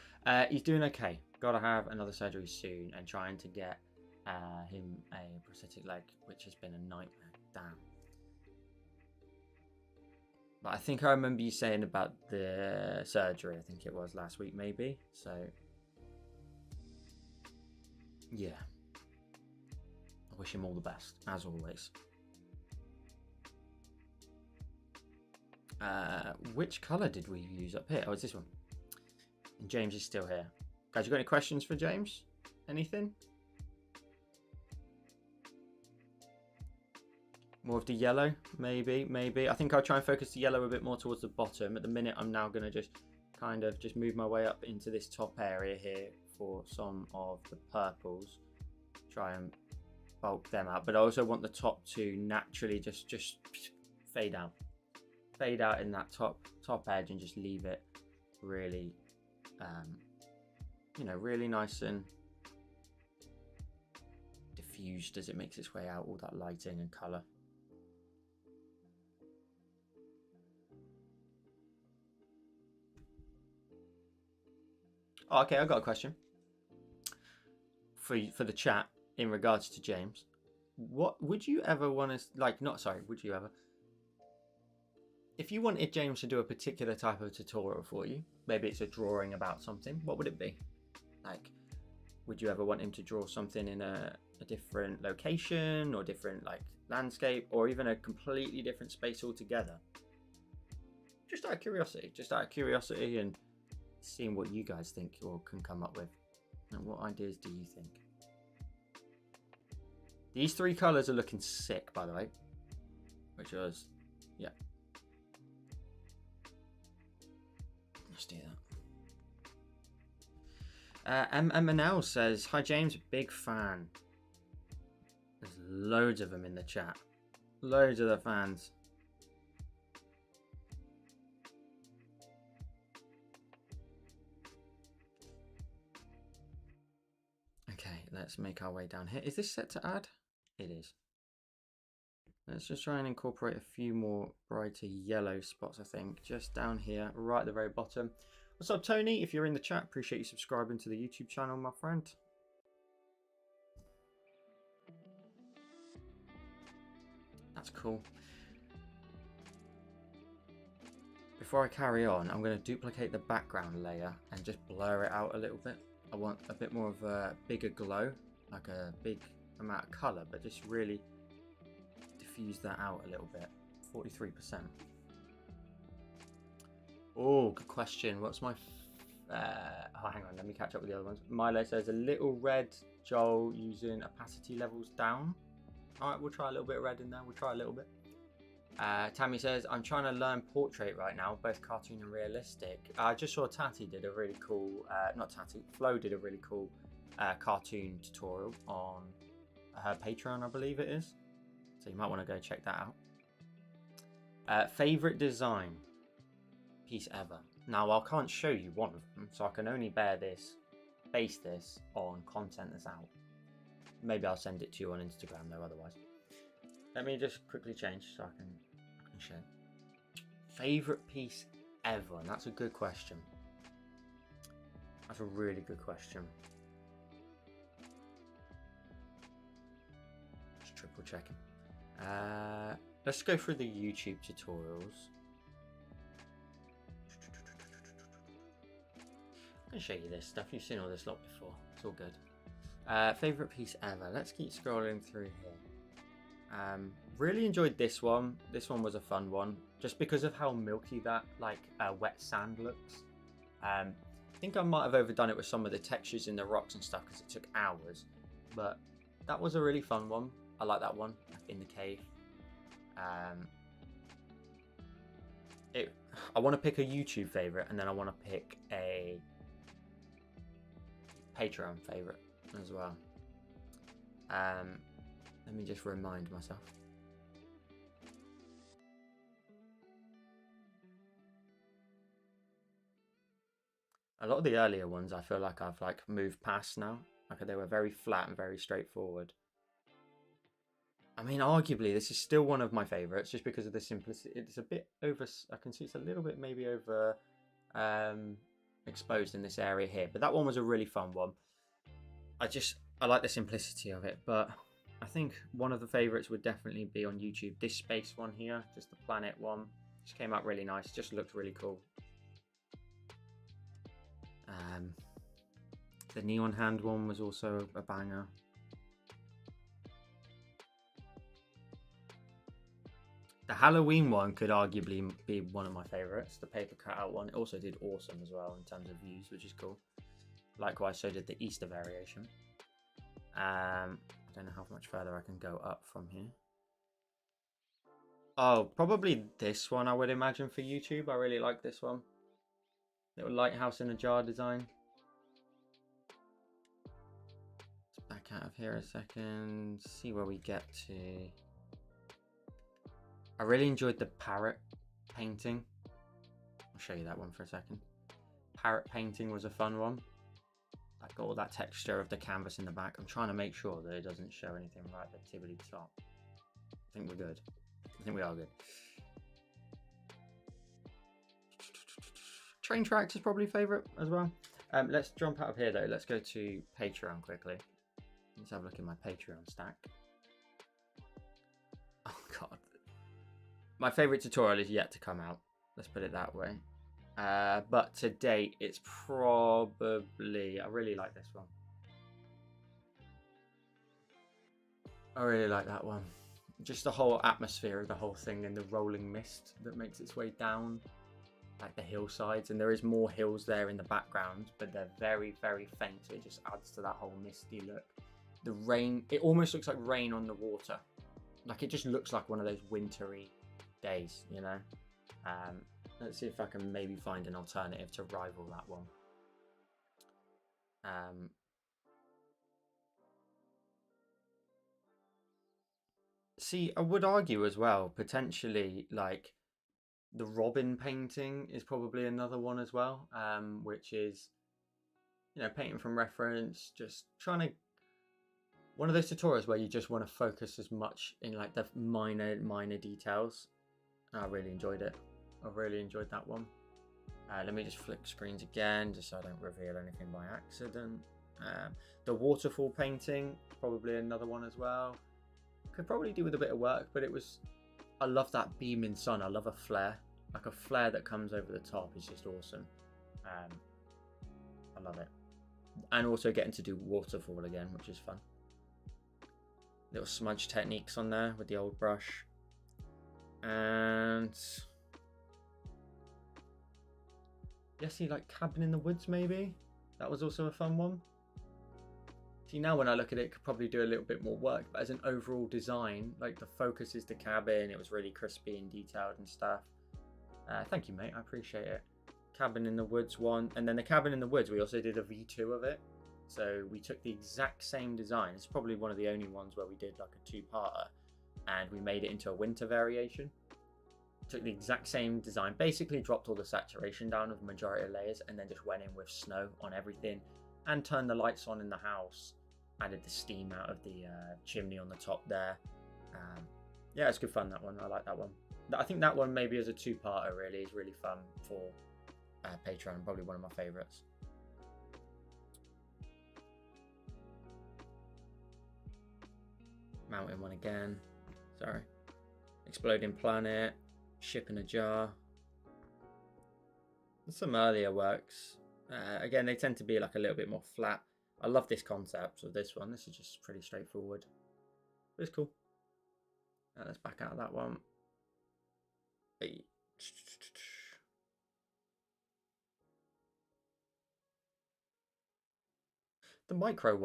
He's doing okay. Gotta have another surgery soon, and trying to get him a prosthetic leg, which has been a nightmare. Damn. But I think I remember you saying about the surgery. I think it was last week, maybe. So, yeah. I wish him all the best, as always. Which colour did we use up here? Oh, it's this one. And James is still here. Guys, you got any questions for James? Anything? More of the yellow, maybe. I think I'll try and focus the yellow a bit more towards the bottom. At the minute, I'm now going to just kind of just move my way up into this top area here for some of the purples. Try and bulk them out. But I also want the top to naturally just fade out. Fade out in that top edge and just leave it really, you know, really nice and diffused as it makes its way out, all that lighting and colour. Oh, okay, I've got a question for the chat in regards to James. What would you ever want to, like, not sorry, would you ever, if you wanted James to do a particular type of tutorial for you, maybe it's a drawing about something, what would it be? Like, would you ever want him to draw something in a different location or different like landscape, or even a completely different space altogether? Just out of curiosity, and seeing what you guys think or can come up with. And what ideas do you think? These three colours are looking sick, by the way. Which was, yeah. Let's do that. MNL says, "Hi James, big fan." There's loads of them in the chat. Loads of the fans. Okay, let's make our way down here. Is this set to add? It is. Let's just try and incorporate a few more brighter yellow spots, I think, just down here, right at the very bottom. What's up, Tony? If you're in the chat, appreciate you subscribing to the YouTube channel, my friend. That's cool. Before I carry on, I'm going to duplicate the background layer and just blur it out a little bit. I want a bit more of a bigger glow, like a big amount of colour, but just really diffuse that out a little bit. 43%. Oh, good question. What's my... oh, hang on. Let me catch up with the other ones. Milo says a little red. Joel using opacity levels down. All right, we'll try a little bit of red in there. We'll try a little bit. Tammy says, I'm trying to learn portrait right now, both cartoon and realistic. I just saw Tati did a really cool... not Tati. Flo did a really cool cartoon tutorial on her Patreon, I believe it is. So you might want to go check that out. Favorite design piece ever. Now I can't show you one of them, so I can only base this on content that's out. Maybe I'll send it to you on Instagram though, otherwise. Let me just quickly change so I can share. Favorite piece ever, and that's a good question. That's a really good question. Just triple checking. Let's go through the YouTube tutorials. I can show you this stuff. You've seen all this lot before. It's all good. Favorite piece ever. Let's keep scrolling through here. Really enjoyed this one. This one was a fun one, just because of how milky that wet sand looks. I think I might have overdone it with some of the textures in the rocks and stuff because it took hours, but that was a really fun one. I like that one in the cave. I want to pick a YouTube favorite, and then I want to pick a Patreon favorite as well. Let me just remind myself. A lot of the earlier ones I feel like I've moved past now. They were very flat and very straightforward. I mean, arguably this is still one of my favorites just because of the simplicity. It's a bit over, I can see it's a little bit maybe over exposed in this area here, but that one was a really fun one. I like the simplicity of it, but I think one of the favorites would definitely be on YouTube. This space one here, just the planet one, just came out really nice. Just looked really cool. The neon hand one was also a banger. The Halloween one could arguably be one of my favorites. The paper cutout one, it also did awesome as well in terms of views, which is cool. Likewise, so did the Easter variation. I don't know how much further I can go up from here. Oh, probably this one I would imagine for YouTube. I really like this one. Little lighthouse in a jar design. Let's back out of here a second. See where we get to. I really enjoyed the parrot painting. I'll show you that one for a second. Parrot painting was a fun one. I got all that texture of the canvas in the back. I'm trying to make sure that it doesn't show anything right at the tibbly top. I think we're good. I think we are good. Train tracks is probably favourite as well. Let's jump out of here though. Let's go to Patreon quickly. Let's have a look at my Patreon stack. Oh god. My favourite tutorial is yet to come out. Let's put it that way. But to date, it's probably... I really like this one. I really like that one. Just the whole atmosphere of the whole thing and the rolling mist that makes its way down like the hillsides, and there is more hills there in the background, but they're very, very faint, so it just adds to that whole misty look. The rain, it almost looks like rain on the water. Like it just looks like one of those wintry days, you know. Let's see if I can maybe find an alternative to rival that one. See, I would argue as well, potentially, like the Robin painting is probably another one as well, which is, you know, painting from reference, just trying to, one of those tutorials where you just want to focus as much in like the minor details. I really enjoyed it. I really enjoyed that one. Let me just flick screens again, just so I don't reveal anything by accident. The waterfall painting, probably another one as well. Could probably do with a bit of work, but it was, I love that beaming sun. I love a flare, like a flare that comes over the top is just awesome. I love it. And also getting to do waterfall again, which is fun. little smudge techniques on there with the old brush. And yeah, see, like Cabin in the Woods, maybe that was also a fun one. See, now when I look at it, could probably do a little bit more work, but as an overall design, like the focus is the cabin, it was really crispy and detailed and stuff. Thank you, mate, I appreciate it. Cabin in the Woods one, and then the Cabin in the Woods, we also did a V2 of it. So we took the exact same design. It's probably one of the only ones where we did like a 2-parter, and we made it into a winter variation. Took the exact same design, basically dropped all the saturation down of the majority of layers, and then just went in with snow on everything, and turned the lights on in the house. Added the steam out of the chimney on the top there. Yeah, it's good fun, that one. I like that one. I think that one maybe as a 2-parter really is really fun for Patreon. Probably one of my favorites. Mountain one again. Sorry. Exploding Planet. Ship in a Jar. Some earlier works. Again, they tend to be like a little bit more flat. I love this concept of this one. This is just pretty straightforward. But it's cool. Let's back out of that one. The micro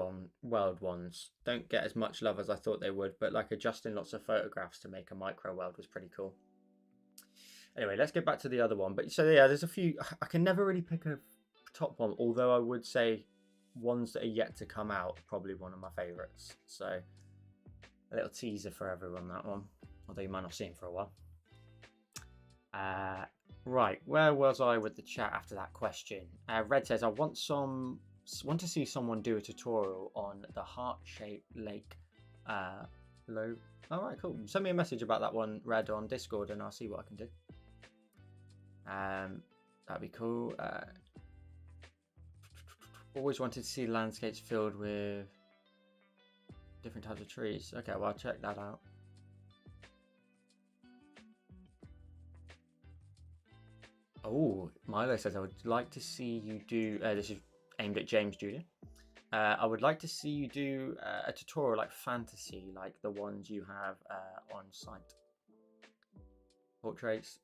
world ones don't get as much love as I thought they would, but like adjusting lots of photographs to make a micro world was pretty cool. Anyway, let's get back to the other one. But so yeah, there's a few. I can never really pick a top one, although I would say ones that are yet to come out are probably one of my favorites. So a little teaser for everyone, that one, although you might not see him for a while. Right, where was I with the chat after that question? Red says, I want to see someone do a tutorial on the heart-shaped lake low. All right, cool. Send me a message about that one, Red, on Discord, and I'll see what I can do. That'd be cool. Always wanted to see landscapes filled with different types of trees. Okay, well, I'll check that out. Oh, Milo says, I would like to see you do, this is aimed at James Julian. I would like to see you do a tutorial like fantasy, like the ones you have on site. Portraits,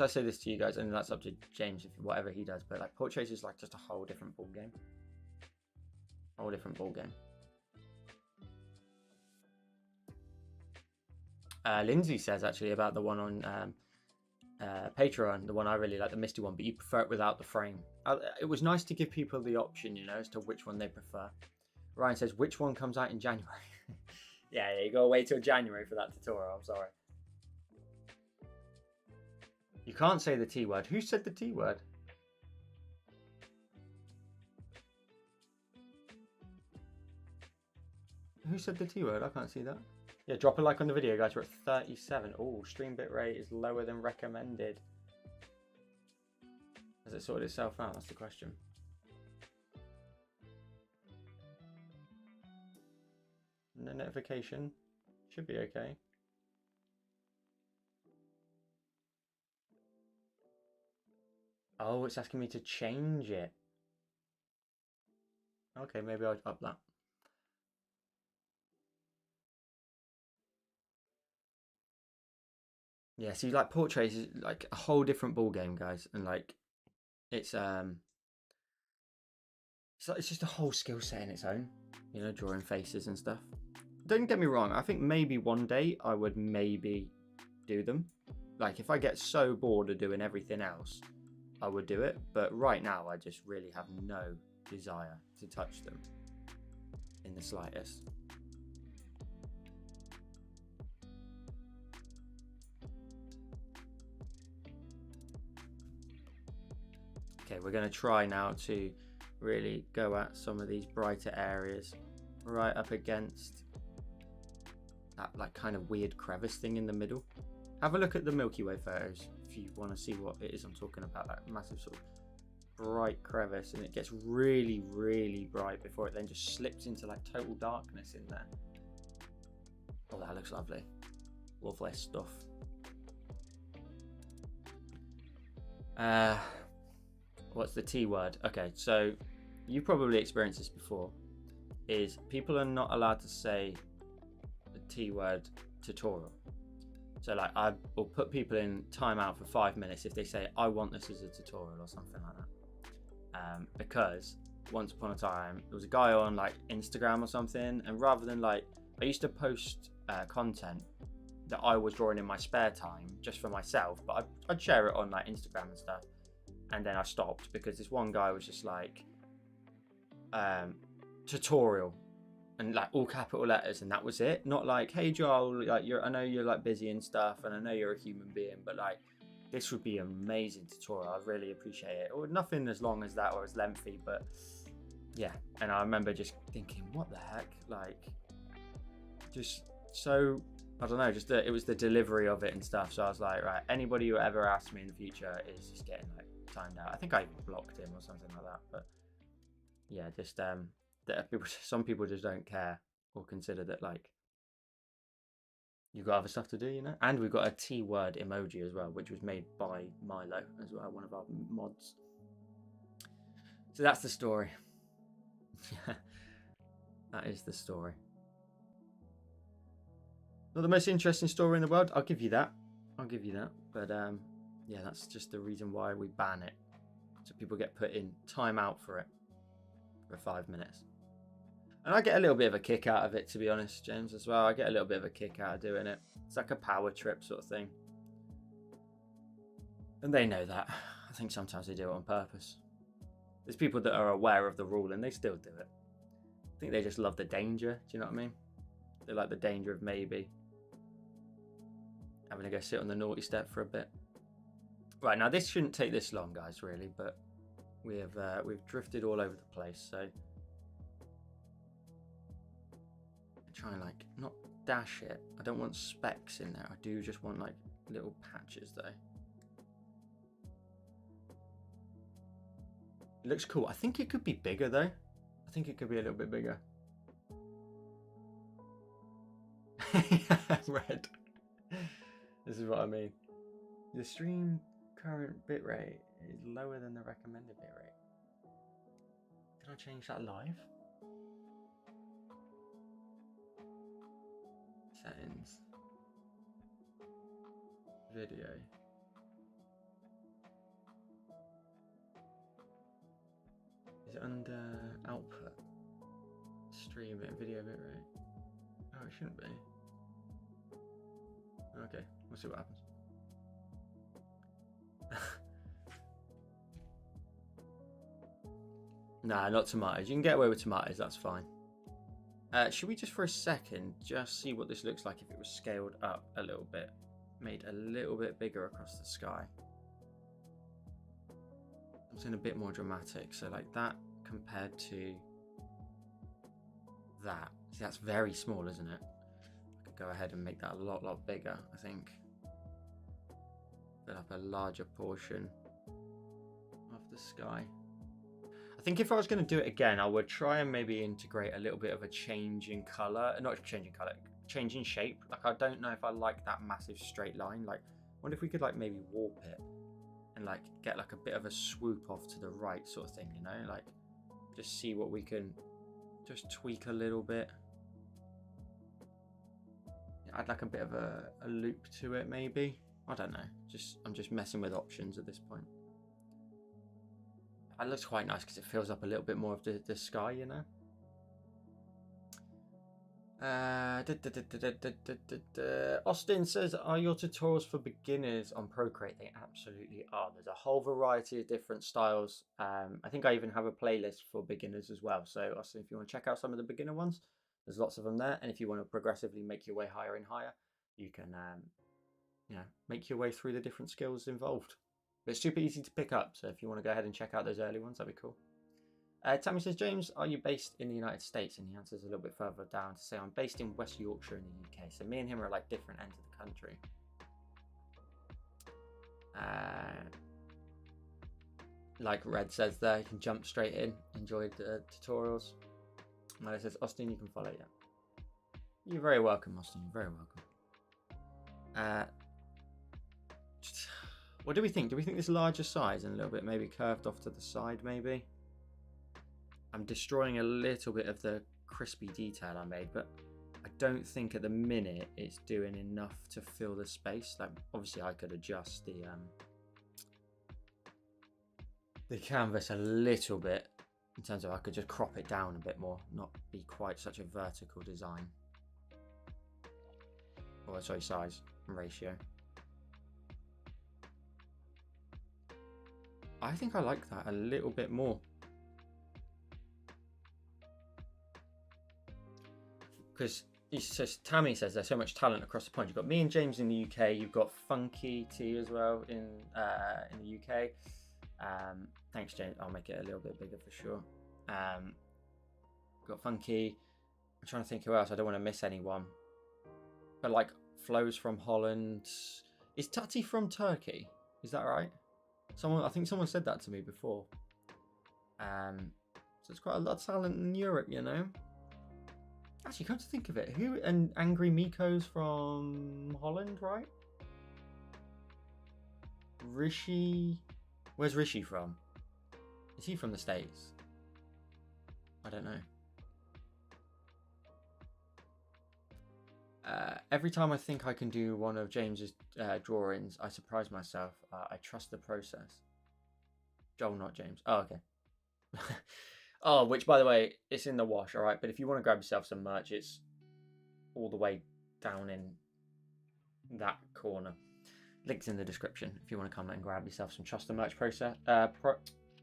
I say this to you guys, and that's up to James, if whatever he does, but like portraits is like just a whole different ball game. Lindsay says actually about the one on Patreon, the one I really like, the Misty one, but you prefer it without the frame. It was nice to give people the option, you know, as to which one they prefer. Ryan says, which one comes out in January? Yeah, you gotta wait till January for that tutorial, I'm sorry. You can't say the T word. Who said the T word? Who said the T word? I can't see that. Yeah, drop a like on the video, guys. We're at 37. Oh, stream bitrate is lower than recommended. Has it sorted itself out? That's the question. No notification. Should be okay. Oh, it's asking me to change it. Okay, maybe I'll up that. Yeah, see, like portraits is like a whole different ball game, guys, and like it's just a whole skill set in its own, you know, drawing faces and stuff. Don't get me wrong, I think maybe one day I would maybe do them. Like if I get so bored of doing everything else, I would do it, but right now I just really have no desire to touch them in the slightest. Okay, we're going to try now to really go at some of these brighter areas right up against that like kind of weird crevice thing in the middle. Have a look at the Milky Way photos if you want to see what it is I'm talking about, that massive sort of bright crevice, and it gets really, really bright before it then just slips into like total darkness in there. Oh, that looks lovely. Lovely stuff. What's the T word? Okay, so you've probably experienced this before, is people are not allowed to say T-word tutorial. So like I will put people in timeout for 5 minutes if they say I want this as a tutorial or something like that. Because once upon a time there was a guy on like Instagram or something, and rather than like, I used to post content that I was drawing in my spare time just for myself, but I'd share it on like Instagram and stuff, and then I stopped because this one guy was just like tutorial and like all capital letters, and that was it. Not like, hey Joel, like I know you're like busy and stuff, and I know you're a human being, but like this would be an amazing tutorial, I'd really appreciate it. Or nothing as long as that or as lengthy, but yeah. And I remember just thinking, what the heck, like just so, I don't know, just it was the delivery of it and stuff. So I was like, right, anybody who ever asks me in the future is just getting like timed out. I think I blocked him or something like that, but yeah, just that people, some people just don't care or consider that like you've got other stuff to do, you know. And we've got a T-word emoji as well, which was made by Milo as well, one of our mods. So that's the story. That is the story. Not the most interesting story in the world, I'll give you that. But yeah, that's just the reason why we ban it. So people get put in timeout for it for 5 minutes. And I get a little bit of a kick out of it, to be honest, James, as well. I get a little bit of a kick out of doing it. It's like a power trip sort of thing. And they know that. I think sometimes they do it on purpose. There's people that are aware of the rule and they still do it. I think they just love the danger, do you know what I mean? They like the danger of maybe having to go sit on the naughty step for a bit. Right, now this shouldn't take this long, guys, really, but we've drifted all over the place, so try and like not dash it. I don't want specks in there. I do just want like little patches though. It looks cool. I think it could be bigger though. I think it could be a little bit bigger. Red. This is what I mean. The stream current bitrate is lower than the recommended bitrate. Did I change that live? Settings. Video. Is it under output? Stream it, video bitrate. Oh, it shouldn't be. Okay, we'll see what happens. Nah, not tomatoes. You can get away with tomatoes, that's fine. Should we just for a second just see what this looks like if it was scaled up a little bit, made a little bit bigger across the sky? Something a bit more dramatic. So like that compared to that. See, that's very small, isn't it? I could go ahead and make that a lot bigger, I think. Fill up a larger portion of the sky. I think if I was going to do it again, I would try and maybe integrate a little bit of a change in color, not change in color, change in shape. Like, I don't know if I like that massive straight line. Like, I wonder if we could like maybe warp it and like get like a bit of a swoop off to the right sort of thing, you know, like just see what we can just tweak a little bit. Add like a bit of a loop to it, maybe. I don't know. I'm just messing with options at this point. It looks quite nice because it fills up a little bit more of the sky, you know. Austin says, are your tutorials for beginners on Procreate? They absolutely are. There's a whole variety of different styles. I think I even have a playlist for beginners as well. So Austin, if you want to check out some of the beginner ones, there's lots of them there. And if you want to progressively make your way higher and higher, you can make your way through the different skills involved. But it's super easy to pick up, so if you want to go ahead and check out those early ones, that'd be cool. Tammy says, James, are you based in the United States? And the answer is a little bit further down to say I'm based in West Yorkshire in the UK. So me and him are like different ends of the country. Like Red says there, you can jump straight in. Enjoyed the tutorials. Milo says, Austin, you can follow, yeah. You're very welcome, Austin. You're very welcome. What do we think? Do we think this larger size and a little bit maybe curved off to the side, maybe? I'm destroying a little bit of the crispy detail I made, but I don't think at the minute it's doing enough to fill the space. Like obviously I could adjust the canvas a little bit in terms of I could just crop it down a bit more, not be quite such a vertical design. Or sorry, size and ratio. I think I like that a little bit more. Because Tammy says there's so much talent across the pond. You've got me and James in the UK. You've got Funky T as well in the UK. Thanks, James. I'll make it a little bit bigger for sure. Got Funky. I'm trying to think who else. I don't want to miss anyone. But like Flo's from Holland. Is Tati from Turkey? Is that right? I think someone said that to me before. So it's quite a lot of talent in Europe, you know. Actually, come to think of it, and Angry Miko's from Holland, right? Rishi, where's Rishi from? Is he from the States? I don't know. Every time I think I can do one of James's drawings, I surprise myself. I trust the process. Joel, not James. Oh, okay. Oh, which by the way, it's in the wash, all right? But if you want to grab yourself some merch, it's all the way down in that corner. Links in the description if you want to come and grab yourself some Trust the Merch process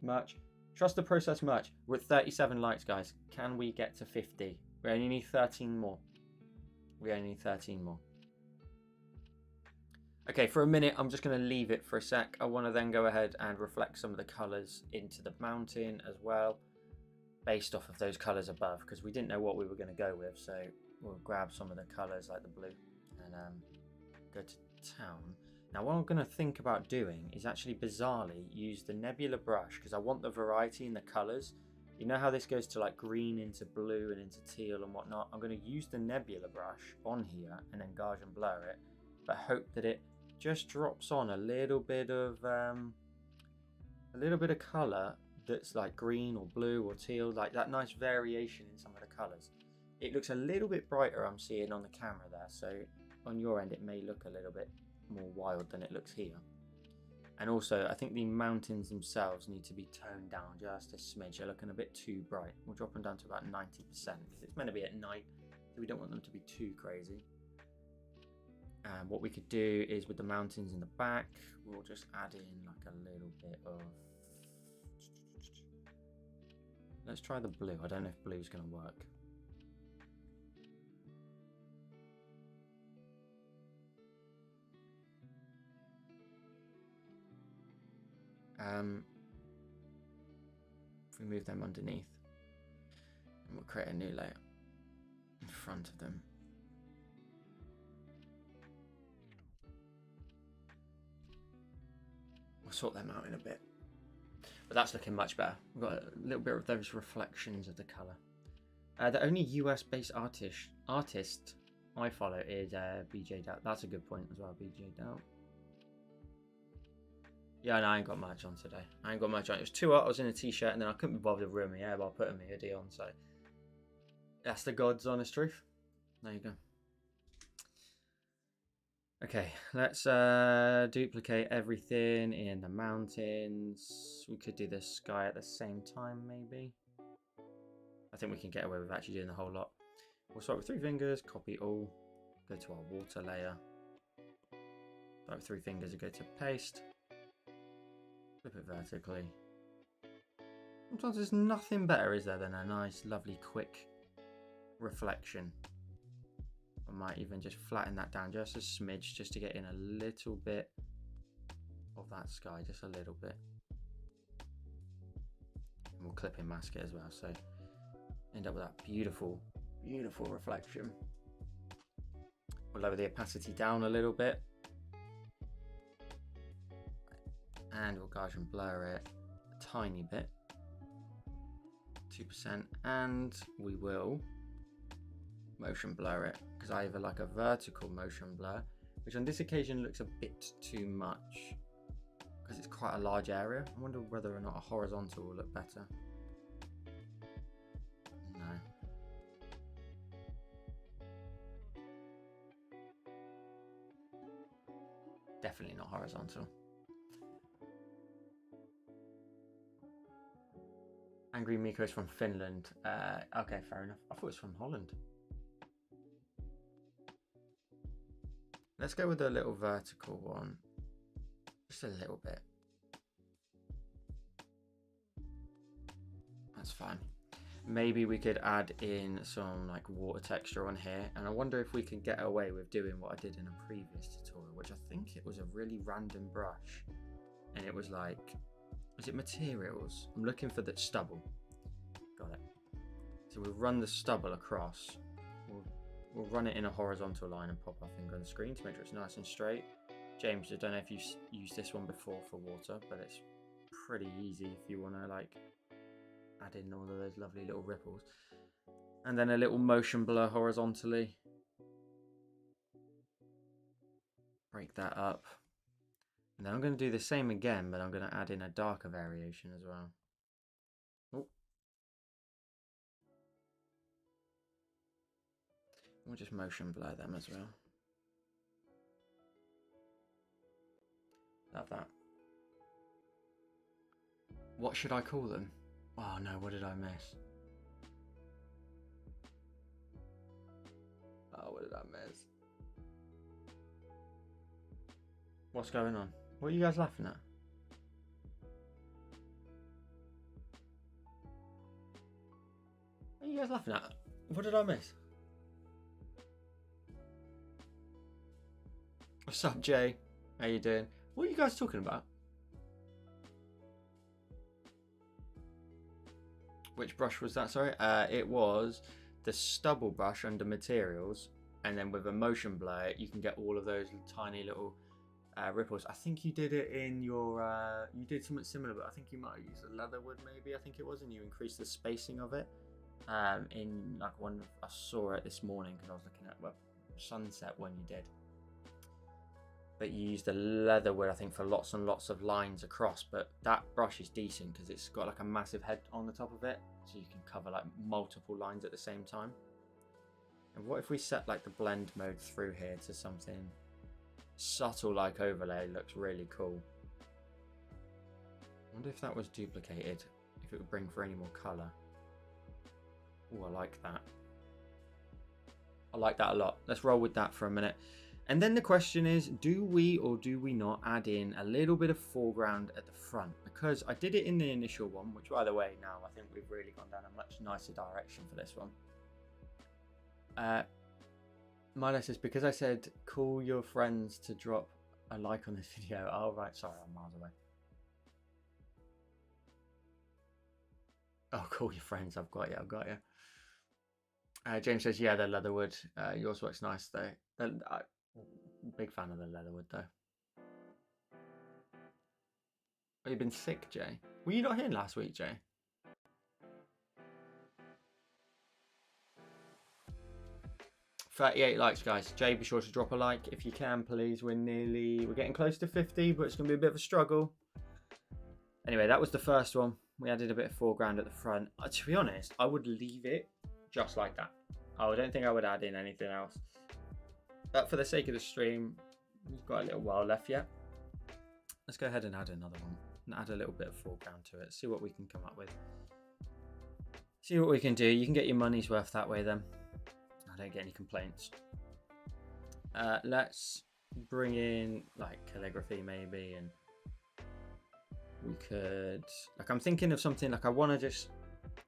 merch. Trust the Process merch. We're at 37 likes, guys. Can we get to 50? We only need 13 more. We only need 13 more. Okay, for a minute, I'm just going to leave it for a sec. I want to then go ahead and reflect some of the colours into the mountain as well, based off of those colours above, because we didn't know what we were going to go with. So we'll grab some of the colours like the blue and go to town. Now what I'm going to think about doing is actually bizarrely use the nebula brush, because I want the variety in the colours. You know how this goes to like green into blue and into teal and whatnot? I'm going to use the nebula brush on here and then gauge and blur it, but hope that it just drops on a little bit of colour that's like green or blue or teal, like that nice variation in some of the colours. It looks a little bit brighter, I'm seeing on the camera there, so on your end it may look a little bit more wild than it looks here. And also I think the mountains themselves need to be toned down just a smidge. They're looking a bit too bright. We'll drop them down to about 90% because it's meant to be at night, so we don't want them to be too crazy. And what we could do is with the mountains in the back, we'll just add in like a little bit of, let's try the blue. I don't know if blue's going to work. If we move them underneath, and we'll create a new layer in front of them. We'll sort them out in a bit. But that's looking much better. We've got a little bit of those reflections of the colour. The only US-based artist I follow is BJ Doubt. That's a good point as well, BJ Doubt. Yeah, no, I ain't got much on today. I ain't got much on. It was too hot. I was in a t-shirt and then I couldn't be bothered with my hair while putting my hoodie on. So that's the God's honest truth. There you go. Okay, let's duplicate everything in the mountains. We could do the sky at the same time, maybe. I think we can get away with actually doing the whole lot. We'll start with 3 fingers, copy all, go to our water layer. Start with 3 fingers and go to paste. Flip it vertically. Sometimes there's nothing better, is there, than a nice, lovely, quick reflection. I might even just flatten that down just a smidge, just to get in a little bit of that sky, just a little bit. And we'll clip and mask it as well, so end up with that beautiful, beautiful reflection. We'll lower the opacity down a little bit. And we'll gauge and blur it a tiny bit, 2%, and we will motion blur it, because I either like a vertical motion blur, which on this occasion looks a bit too much because it's quite a large area. I wonder whether or not a horizontal will look better. No. definitely not horizontal. Angry Miko's from Finland. Okay, fair enough. I thought it was from Holland. Let's go with a little vertical one. Just a little bit. That's fine. Maybe we could add in some like water texture on here. And I wonder if we can get away with doing what I did in a previous tutorial, which I think it was a really random brush. And it was like, is it materials? I'm looking for the stubble. Got it. So we'll run the stubble across. We'll run it in a horizontal line and pop our finger on the screen to make sure it's nice and straight. James, I don't know if you've used this one before for water, but it's pretty easy if you want to like add in all of those lovely little ripples. And then a little motion blur horizontally. Break that up. And then I'm going to do the same again, but I'm going to add in a darker variation as well. Oh. We'll just motion blur them as well. Love that. What should I call them? Oh no, what did I miss? Oh, what did I miss? What's going on? What are you guys laughing at? What are you guys laughing at? What did I miss? What's up, Jay? How you doing? What are you guys talking about? Which brush was that, sorry? It was the stubble brush under materials, and then with a motion blur, you can get all of those tiny little ripples. I think you did it in your, you did something similar, but I think you might have used a leatherwood maybe, I think it was, and you increased the spacing of it. In like one, I saw it this morning because I was looking at sunset when you did. But you used a leatherwood, I think, for lots and lots of lines across. But that brush is decent because it's got like a massive head on the top of it, so you can cover like multiple lines at the same time. And what if we set like the blend mode through here to something subtle like overlay? Looks really cool. I wonder if that was duplicated, if it would bring for any more color. Oh, I like that. I like that a lot. Let's roll with that for a minute. And then the question is, do we or do we not add in a little bit of foreground at the front? Because I did it in the initial one, which by the way, now I think we've really gone down a much nicer direction for this one. Milo says, because I said, call your friends to drop a like on this video. Oh, right. Sorry, I'm miles away. Oh, call your friends. I've got you. I've got you. James says, yeah, the leatherwood. Yours works nice, though. Big fan of the leatherwood, though. Oh, you've been sick, Jay? Were you not here last week, Jay? $38 likes, guys. Jay, be sure to drop a like if you can, please. We're getting close to 50, but it's going to be a bit of a struggle. Anyway, that was the first one. We added a bit of foreground at the front. To be honest, I would leave it just like that. I don't think I would add in anything else. But for the sake of the stream, we've got a little while left yet. Let's go ahead and add another one and add a little bit of foreground to it. See what we can come up with. See what we can do. You can get your money's worth that way then. I don't get any complaints. Let's bring in like calligraphy maybe, and we could, like, I'm thinking of something like I want to just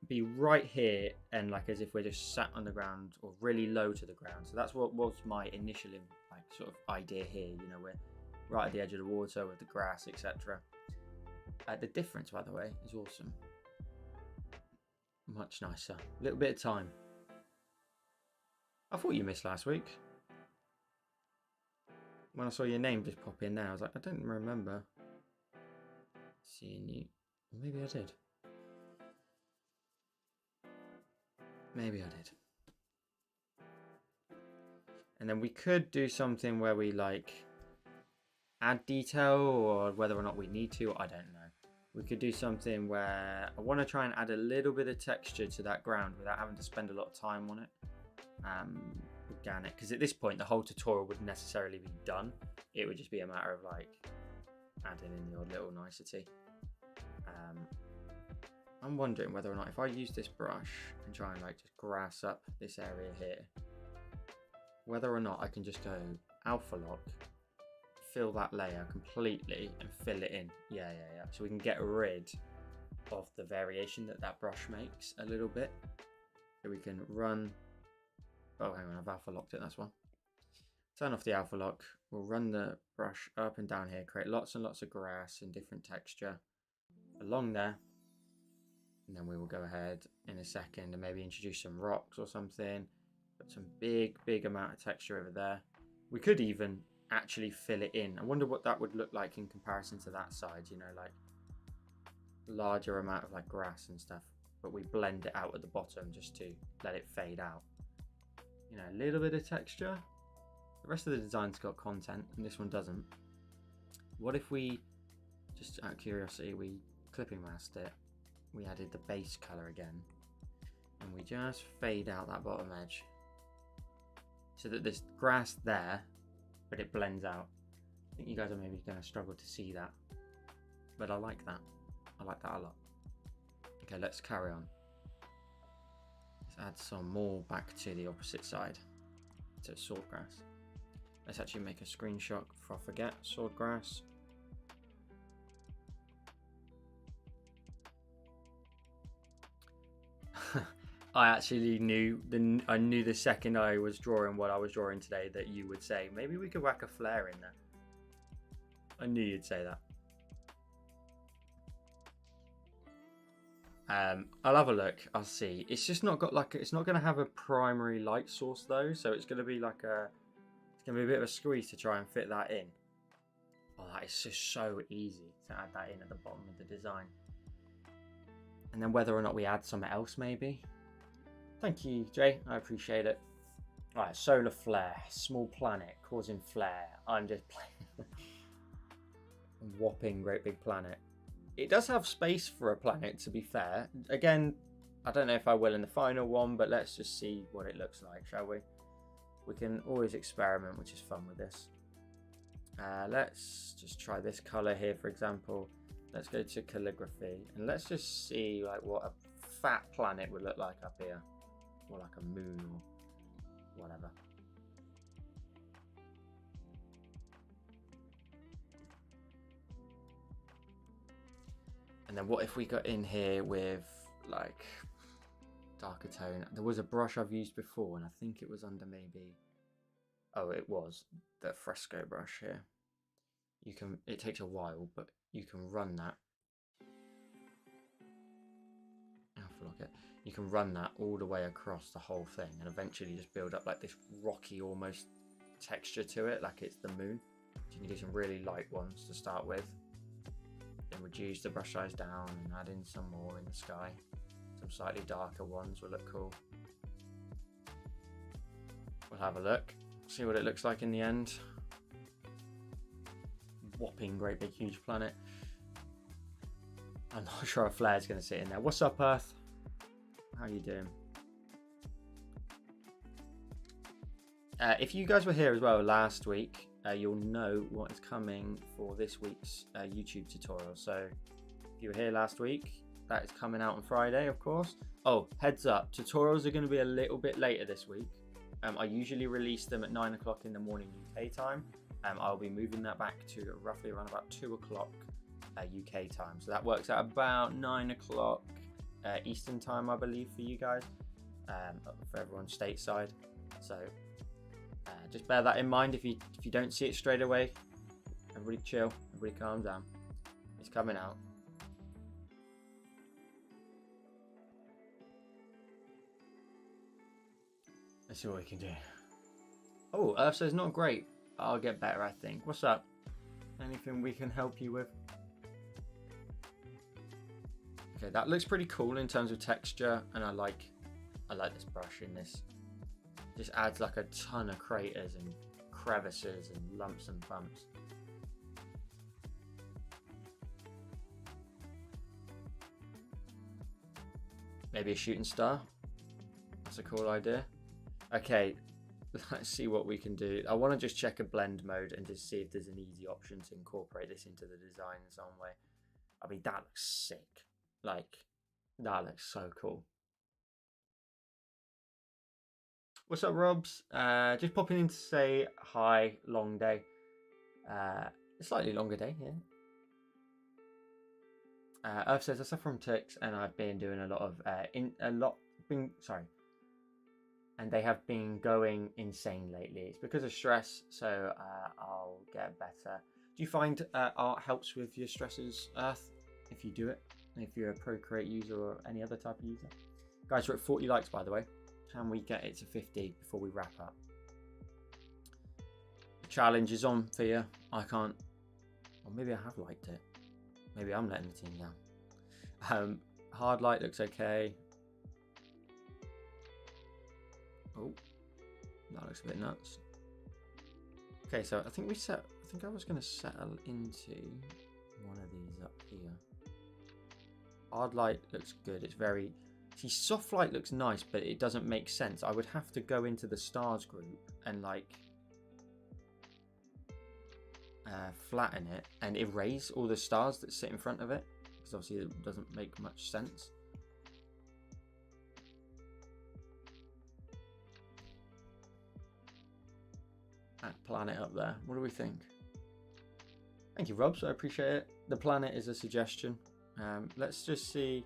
be right here and like as if we're just sat on the ground or really low to the ground. So that's what was my initial like sort of idea here. You know, we're right at the edge of the water with the grass, etc. The difference, by the way, is awesome. Much nicer. A little bit of time. I thought you missed last week. When I saw your name just pop in there, I was like, I don't remember seeing you. Maybe I did. Maybe I did. And then we could do something where we like add detail, or whether or not we need to, I don't know. We could do something where I want to try and add a little bit of texture to that ground without having to spend a lot of time on it. organic, because at this point the whole tutorial wouldn't necessarily be done. It would just be a matter of like adding in the odd little nicety. I'm wondering whether or not if I use this brush and try and like just grass up this area here, whether or not I can just go alpha lock, fill that layer completely and fill it in. Yeah. So we can get rid of the variation that brush makes a little bit. So we can run, oh hang on, I've alpha locked it, that's one. Turn off the alpha lock, we'll run the brush up and down here, create lots and lots of grass and different texture along there. And then we will go ahead in a second and maybe introduce some rocks or something. Put some big amount of texture over there. We could even actually fill it in. I wonder what that would look like in comparison to that side, you know, like larger amount of like grass and stuff. But we blend it out at the bottom just to let it fade out. You know, a little bit of texture. The rest of the design's got content and this one doesn't. What if we, just out of curiosity, we clipping masked it. We added the base color again and we just fade out that bottom edge so that there's grass there but it blends out. I think you guys are maybe going to struggle to see that, but I like that. I like that a lot. Okay, let's carry on. Let's add some more back to the opposite side, to swordgrass. Let's actually make a screenshot before I forget. Swordgrass. I actually knew the second I was drawing what I was drawing today that you would say maybe we could whack a flare in there. I knew you'd say that. I'll have a look. I'll see. It's just not got like it's not going to have a primary light source though, so it's going to be like it's going to be a bit of a squeeze to try and fit that in. Oh, that is just so easy to add that in at the bottom of the design. And then whether or not we add something else maybe. Thank you, Jay. I appreciate it. Alright, solar flare. Small planet causing flare. I'm just playing. Whopping great big planet. It does have space for a planet, to be fair. Again, I don't know if I will in the final one, but let's just see what it looks like, shall we? We can always experiment, which is fun with this. Let's just try this color here, for example. Let's go to calligraphy and let's just see like what a fat planet would look like up here, or like a moon or whatever. And then what if we got in here with like darker tone? There was a brush I've used before and I think it was under maybe, oh it was the fresco brush here. You can, it takes a while, but you can run that. You can run that all the way across the whole thing and eventually just build up like this rocky almost texture to it, like it's the moon. So you can do some really light ones to start with, then reduce the brush size down and add in some more in the sky. Some slightly darker ones will look cool. We'll have a look, see what it looks like in the end. Whopping great big huge planet. I'm not sure a flare's going to sit in there. What's up, Earth? How you doing? If you guys were here as well last week, you'll know what is coming for this week's YouTube tutorial. So if you were here last week, that is coming out on Friday, of course. Oh, heads up, tutorials are going to be a little bit later this week. I usually release them at 9 o'clock in the morning UK time. I'll be moving that back to roughly around about 2 o'clock UK time. So that works out about 9 o'clock Eastern time, I believe, for you guys, for everyone stateside. So just bear that in mind. If you don't see it straight away, everybody chill, everybody calm down. It's coming out. Let's see what we can do. Oh, Earth says not great. I'll get better, I think. What's up? Anything we can help you with? Okay, that looks pretty cool in terms of texture, and I like this brush in this. Just adds like a ton of craters and crevices and lumps and bumps. Maybe a shooting star. That's a cool idea. Okay, let's see what we can do. I want to just check a blend mode and just see if there's an easy option to incorporate this into the design in some way. I mean, that looks sick. Like, that looks so cool. What's up, Robs? Just popping in to say hi. Long day. A slightly longer day, yeah. Earth says I suffer from tics, and I've been doing a lot of and they have been going insane lately. It's because of stress, so I'll get better. Do you find art helps with your stresses, Earth? If you do it, if you're a Procreate user or any other type of user, guys, we're at 40 likes, by the way. Can we get it to 50 before we wrap up? The challenge is on for you. I can't. Or maybe I have liked it. Maybe I'm letting the team down. Hard light looks okay. Oh, that looks a bit nuts. Okay, so I think I was going to settle into one of these up here. Hard light looks good. It's very... See, soft light looks nice, but it doesn't make sense. I would have to go into the stars group and like flatten it and erase all the stars that sit in front of it, because obviously it doesn't make much sense. That planet up there, what do we think? Thank you, Rob, so I appreciate it. The planet is a suggestion. Let's just see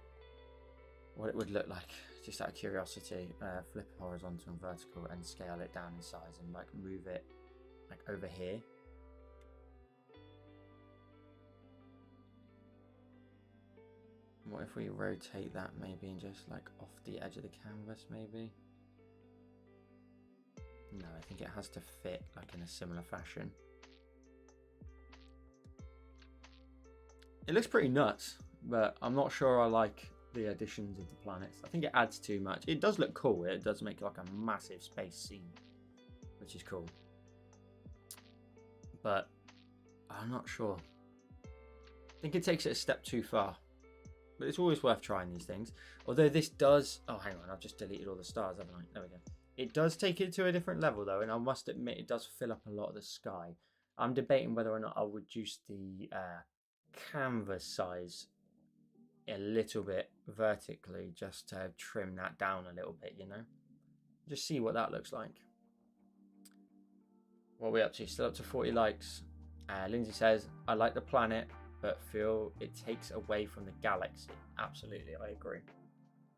what it would look like, just out of curiosity. Flip it horizontal and vertical and scale it down in size and like move it like over here. What if we rotate that maybe and just like off the edge of the canvas maybe? No, I think it has to fit like in a similar fashion. It looks pretty nuts, but I'm not sure I like the additions of the planets. I think it adds too much. It does look cool. It does make like a massive space scene, which is cool. But I'm not sure. I think it takes it a step too far. But it's always worth trying these things. Although this does... Oh, hang on. I've just deleted all the stars, haven't I? There we go. It does take it to a different level, though. And I must admit, it does fill up a lot of the sky. I'm debating whether or not I'll reduce the canvas size a little bit vertically, just to trim that down a little bit, you know? Just see what that looks like. What are we up to? Still up to 40 likes. Lindsay says, I like the planet, but feel it takes away from the galaxy. Absolutely, I agree.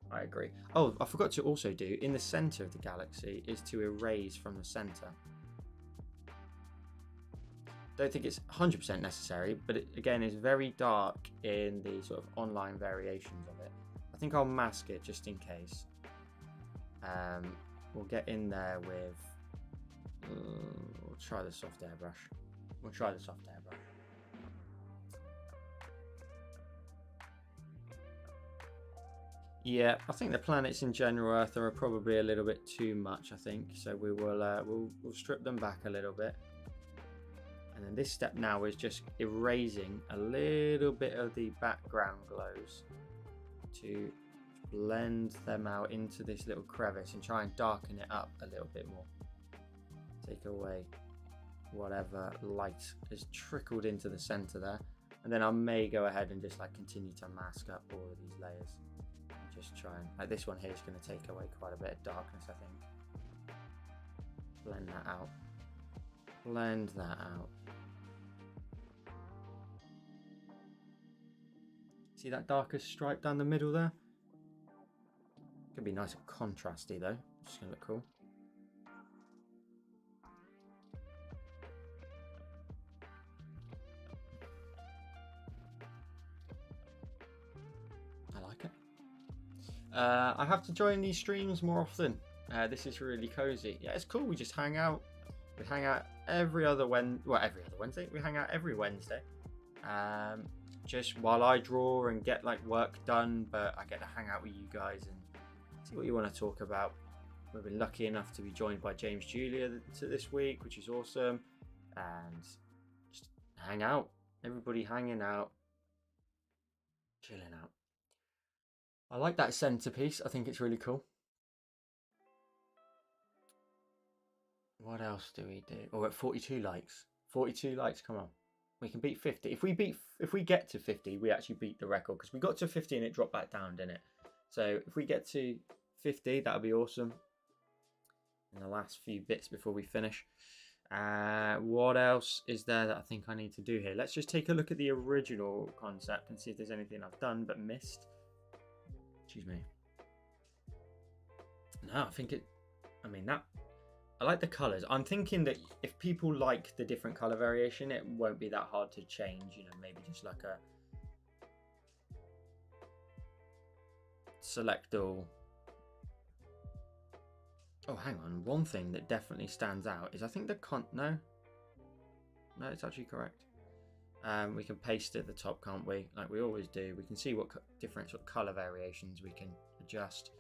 I agree. Oh, I forgot to also do, in the center of the galaxy, is to erase from the center. Don't think it's 100% necessary, but it, again, is very dark in the sort of online variations of it. I think I'll mask it just in case. We'll get in there with... we'll try the soft airbrush. We'll try the soft airbrush. Yeah, I think the planets in general Earth are probably a little bit too much, I think. So we will we'll strip them back a little bit. And then this step now is just erasing a little bit of the background glows to blend them out into this little crevice and try and darken it up a little bit more. Take away whatever light has trickled into the center there. And then I may go ahead and just like continue to mask up all of these layers. Just try and, like this one here is going to take away quite a bit of darkness, I think. Blend that out. Blend that out. See that darker stripe down the middle there? Could be nice and contrasty though. It's going to look cool. I like it. I have to join these streams more often. This is really cozy. Yeah, it's cool. We just hang out. We hang out every other Wednesday. We hang out every Wednesday. Just while I draw and get like work done, but I get to hang out with you guys and see what you want to talk about. We've been lucky enough to be joined by James Julia this week, which is awesome, and just hang out. Everybody hanging out, chilling out. I like that centerpiece. I think it's really cool. What else do we do? Oh, at 42 likes. 42 likes, come on. We can beat 50. If we get to 50, we actually beat the record, because we got to 50 and it dropped back down, didn't it? So if we get to 50, that'll be awesome. In the last few bits before we finish. What else is there that I think I need to do here? Let's just take a look at the original concept and see if there's anything I've done but missed. Excuse me. No, I think it... I mean, that... I like the colours. I'm thinking that if people like the different colour variation, it won't be that hard to change. You know, maybe just like a... select all. Oh, hang on. One thing that definitely stands out is I think the no, it's actually correct. We can paste it at the top, can't we? Like we always do. We can see what different sort of color variations we can adjust.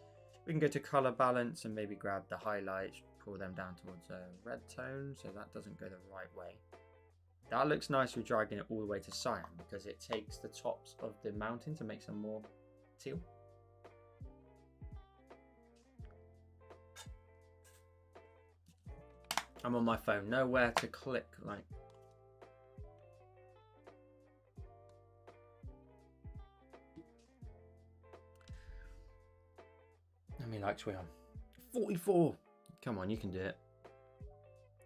We can go to color balance and maybe grab the highlights, pull them down towards a red tone, so that doesn't go the right way. That looks nice with dragging it all the way to cyan, because it takes the tops of the mountains and makes them more teal. I'm on my phone, nowhere to click, like. How many likes we on? 44! Come on, you can do it.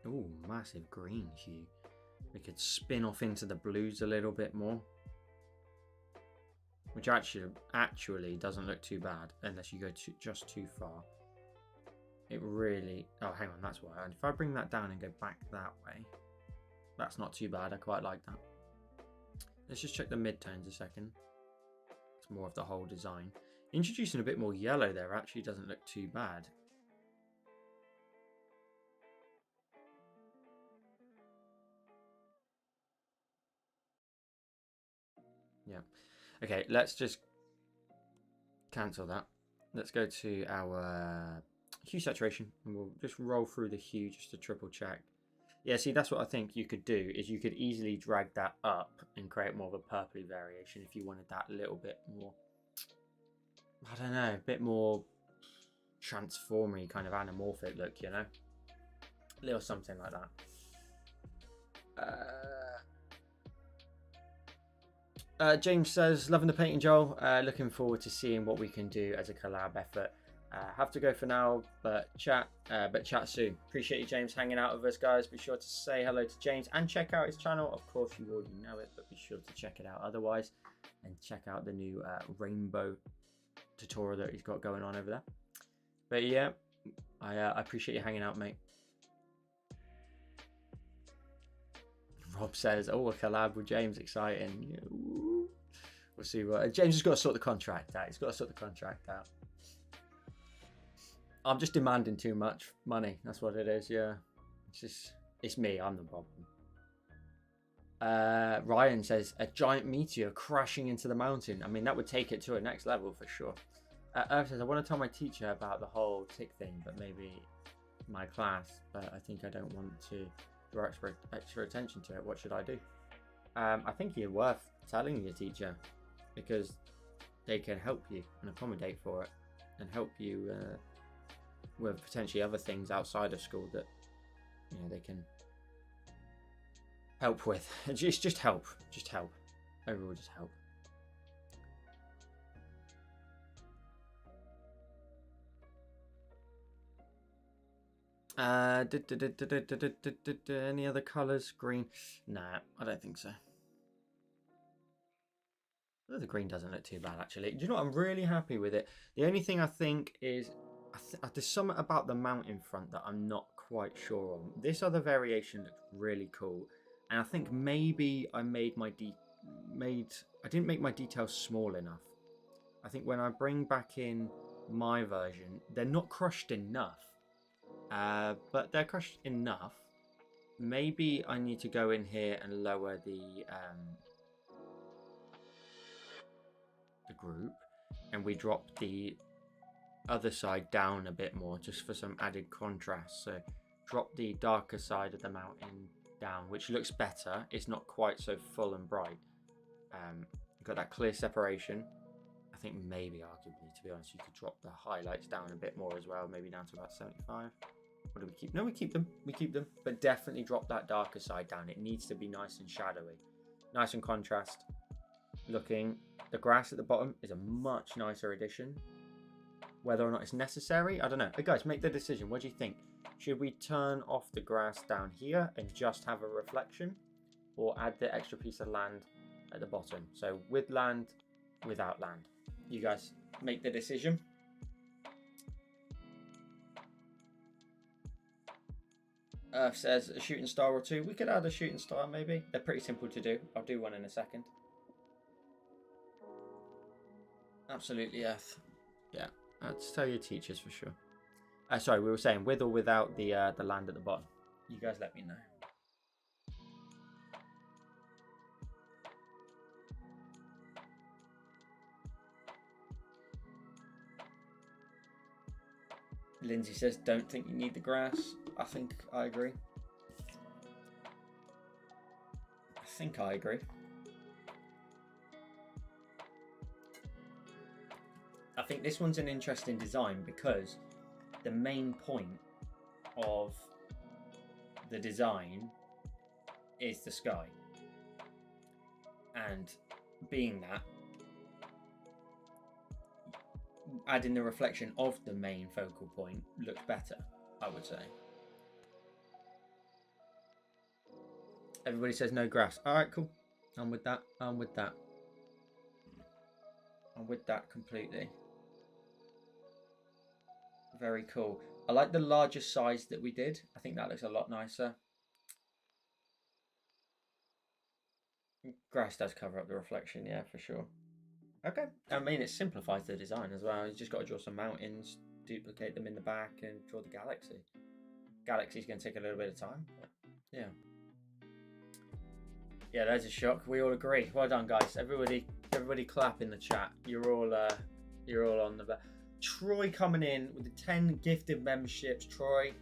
Ooh, massive green hue. We could spin off into the blues a little bit more. Which actually doesn't look too bad, unless you go just too far. It really... Oh, hang on, that's why. And if I bring that down and go back that way, that's not too bad. I quite like that. Let's just check the midtones a second. It's more of the whole design. Introducing a bit more yellow there actually doesn't look too bad. Yeah. Okay, let's just cancel that. Let's go to our hue saturation and we'll just roll through the hue just to triple check. Yeah, see, that's what I think you could do, is you could easily drag that up and create more of a purpley variation if you wanted that little bit more, I don't know, a bit more transformy kind of anamorphic look, you know? A little something like that. James says, loving the painting, Joel. Looking forward to seeing what we can do as a collab effort. Have to go for now, but chat soon. Appreciate you, James, hanging out with us, guys. Be sure to say hello to James and check out his channel. Of course, you already know it, but be sure to check it out otherwise. And check out the new rainbow tutorial that he's got going on over there. But yeah, I appreciate you hanging out, mate. Rob says, oh, a collab with James, exciting. Yeah, we'll see what... James has got to sort the contract out. He's got to sort the contract out. I'm just demanding too much money. That's what it is, yeah. It's me, I'm the problem. Ryan says, a giant meteor crashing into the mountain. I mean, that would take it to a next level for sure. Earth says, I want to tell my teacher about the whole tick thing, but maybe my class, but I think I don't want to draw extra attention to it. What should I do? I think you're worth telling your teacher, because they can help you and accommodate for it and help you with potentially other things outside of school that, you know, they can help with. Just help. Overall, just help. Any other colours? Green? Nah, I don't think so. The green doesn't look too bad, actually. Do you know what? I'm really happy with it. The only thing I think is there's something about the mountain front that I'm not quite sure on. This other variation looks really cool, and I think maybe I made my I didn't make my details small enough. I think when I bring back in my version, they're not crushed enough, but they're crushed enough. Maybe I need to go in here and lower the group, and we drop the other side down a bit more just for some added contrast. So drop the darker side of the mountain down, which looks better. It's not quite so full and bright. Got that clear separation. I think maybe arguably, to be honest, you could drop the highlights down a bit more as well, maybe down to about 75. What do we keep? No, we keep them. We keep them. But definitely drop that darker side down. It needs to be nice and shadowy. Nice and contrast looking. The grass at the bottom is a much nicer addition. Whether or not it's necessary, I don't know. Hey guys, make the decision. What do you think? Should we turn off the grass down here and just have a reflection? Or add the extra piece of land at the bottom? So with land, without land. You guys make the decision. Earth says a shooting star or two. We could add a shooting star maybe. They're pretty simple to do. I'll do one in a second. Absolutely, Earth. Yeah, that's tell your teachers for sure. Sorry, we were saying with or without the land at the bottom. You guys let me know. Lindsay says, don't think you need the grass. I think I agree. I agree. I think this one's an interesting design because the main point of the design is the sky. And being that, adding the reflection of the main focal point looks better, I would say. Everybody says no grass. All right, cool. I'm with that. I'm with that. I'm with that completely. Very cool. I like the larger size that we did. I think that looks a lot nicer. Grass does cover up the reflection, yeah, for sure. Okay. I mean, it simplifies the design as well. You just got to draw some mountains, duplicate them in the back, and draw the galaxy. Galaxy's going to take a little bit of time, but yeah. Yeah, there's a shock. We all agree. Well done, guys. Everybody clap in the chat. You're all on the back. Troy coming in with the 10 gifted memberships. Troy,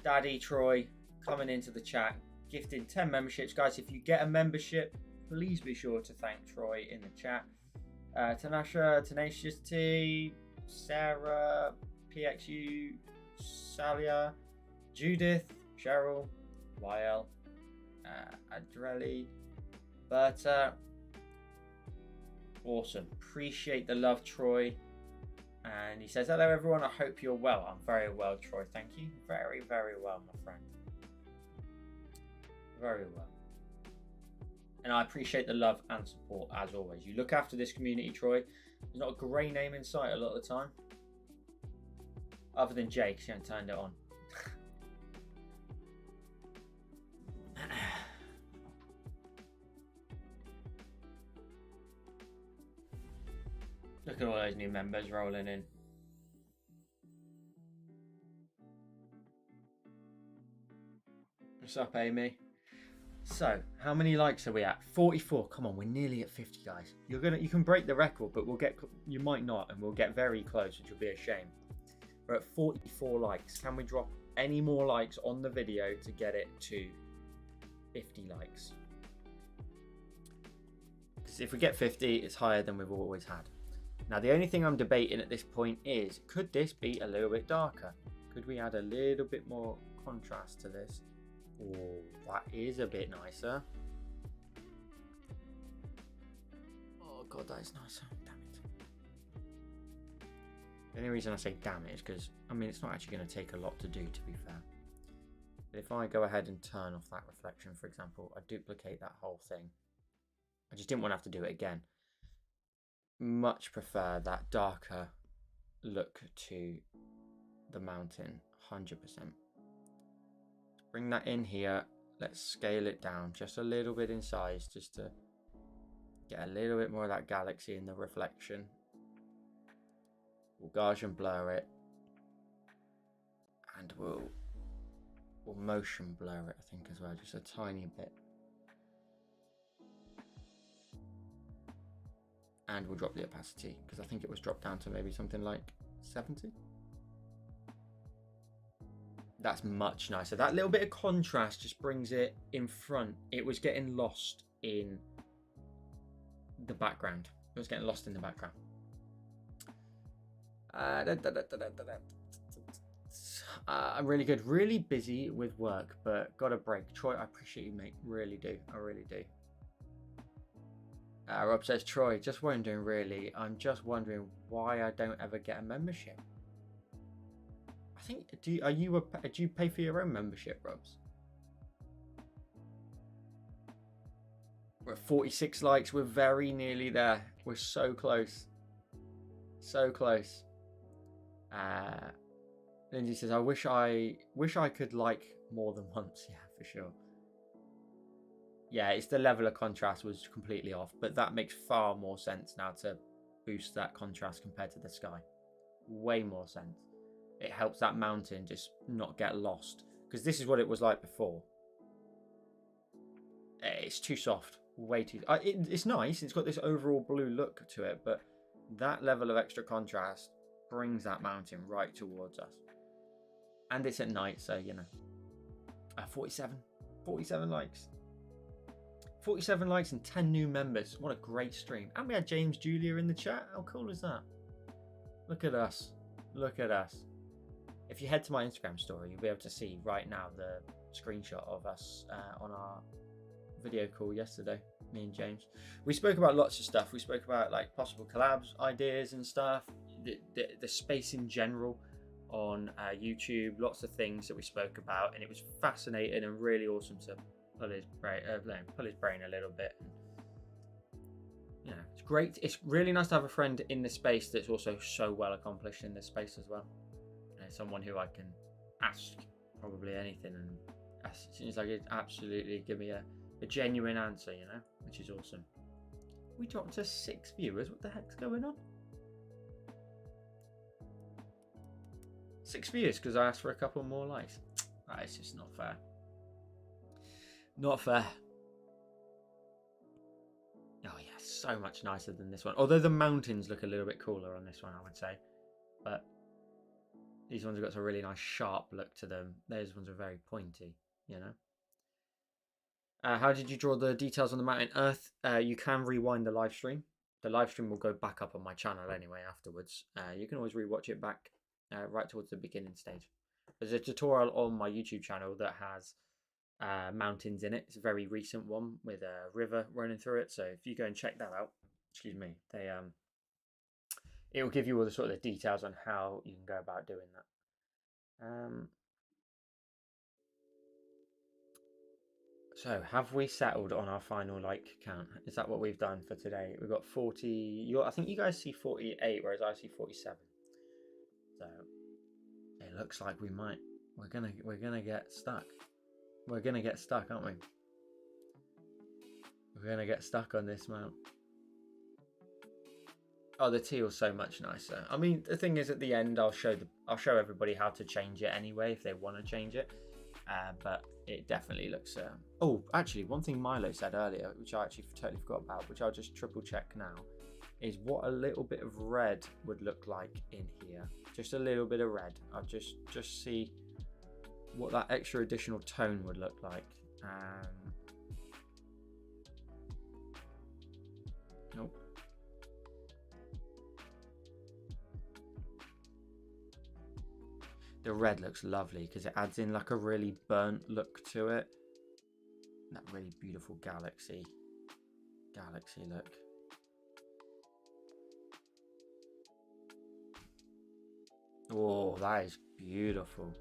Daddy Troy, coming into the chat, gifting 10 memberships. Guys, if you get a membership, please be sure to thank Troy in the chat. Tanasha, Tenacious T, Sarah, PXU, Salia, Judith, Cheryl, YL, Adrelli, Berta. Awesome. Appreciate the love, Troy. And he says, hello everyone, I hope you're well. I'm very well, Troy, thank you. Very, very well, my friend. Very well. And I appreciate the love and support as always. You look after this community, Troy. There's not a grey name in sight a lot of the time. Other than Jake, she hasn't turned it on. Look at all those new members rolling in. What's up, Amy? So, how many likes are we at? 44. Come on, we're nearly at 50, guys. You can break the record, but you might not, and we'll get very close, which will be a shame. We're at 44 likes. Can we drop any more likes on the video to get it to 50 likes? Because if we get 50, it's higher than we've always had. Now, the only thing I'm debating at this point is, could this be a little bit darker? Could we add a little bit more contrast to this? Oh, that is a bit nicer. Oh god, that is nicer. Damn it. The only reason I say damn it is because, I mean, it's not actually going to take a lot to do, to be fair. But if I go ahead and turn off that reflection, for example, I duplicate that whole thing. I just didn't want to have to do it again. Much prefer that darker look to the mountain, 100%. Bring that in here. Let's scale it down just a little bit in size, just to get a little bit more of that galaxy in the reflection. We'll Gaussian blur it, and we'll motion blur it, I think, as well, just a tiny bit. And we'll drop the opacity, because I think it was dropped down to maybe something like 70. That's much nicer. That little bit of contrast just brings it in front. It was getting lost in the background. It was getting lost in the background. Yes, I'm really good. Really busy with work, but got a break. Troy, I appreciate you, mate. Really do. I really do. Rob says, Troy, just wondering, really. I'm just wondering why I don't ever get a membership. I think, do you pay for your own membership, Robs? We're at 46 likes. We're very nearly there. We're so close. So close. Lindsay says, I wish I could like more than once. Yeah, for sure. Yeah, it's the level of contrast was completely off, but that makes far more sense now to boost that contrast compared to the sky. Way more sense. It helps that mountain just not get lost, because this is what it was like before. It's too soft. Way too... it's nice. It's got this overall blue look to it, but that level of extra contrast brings that mountain right towards us. And it's at night, so, you know. 47 likes. 47 likes and 10 new members. What a great stream. And we had James Julia in the chat. How cool is that? Look at us. Look at us. If you head to my Instagram story, you'll be able to see right now the screenshot of us on our video call yesterday, me and James. We spoke about lots of stuff. We spoke about like possible collabs, ideas and stuff, the space in general on YouTube, lots of things that we spoke about, and it was fascinating and really awesome to pull his brain a little bit. You know, it's great. It's really nice to have a friend in the space that's also so well accomplished in this space as well. Someone who I can ask probably anything, and as soon as I could absolutely give me a genuine answer, you know, which is awesome. We dropped to 6 viewers. What the heck's going on? 6 viewers because I asked for a couple more likes. That is just not fair. Not fair. Oh yeah, so much nicer than this one. Although the mountains look a little bit cooler on this one, I would say. But these ones have got a really nice sharp look to them. Those ones are very pointy, you know. How did you draw the details on the mountain earth? You can rewind the live stream. The live stream will go back up on my channel anyway afterwards. You can always rewatch it back right towards the beginning stage. There's a tutorial on my YouTube channel that has mountains in it. It's a very recent one with a river running through it. So if you go and check that out, excuse me, it will give you all the sort of the details on how you can go about doing that. So have we settled on our final like count? Is that what we've done for today? We've got 40. I think you guys see 48, whereas I see 47. So it looks like we're gonna get stuck. We're gonna get stuck, aren't we? We're gonna get stuck on this mount. Oh, the teal's so much nicer. I mean, the thing is, at the end, I'll show everybody how to change it anyway if they want to change it. But it definitely looks. Oh, actually, one thing Milo said earlier, which I actually totally forgot about, which I'll just triple check now, is what a little bit of red would look like in here. Just a little bit of red. I'll just see what that extra additional tone would look like. Nope. The red looks lovely because it adds in like a really burnt look to it. That really beautiful galaxy look. Oh, that is beautiful.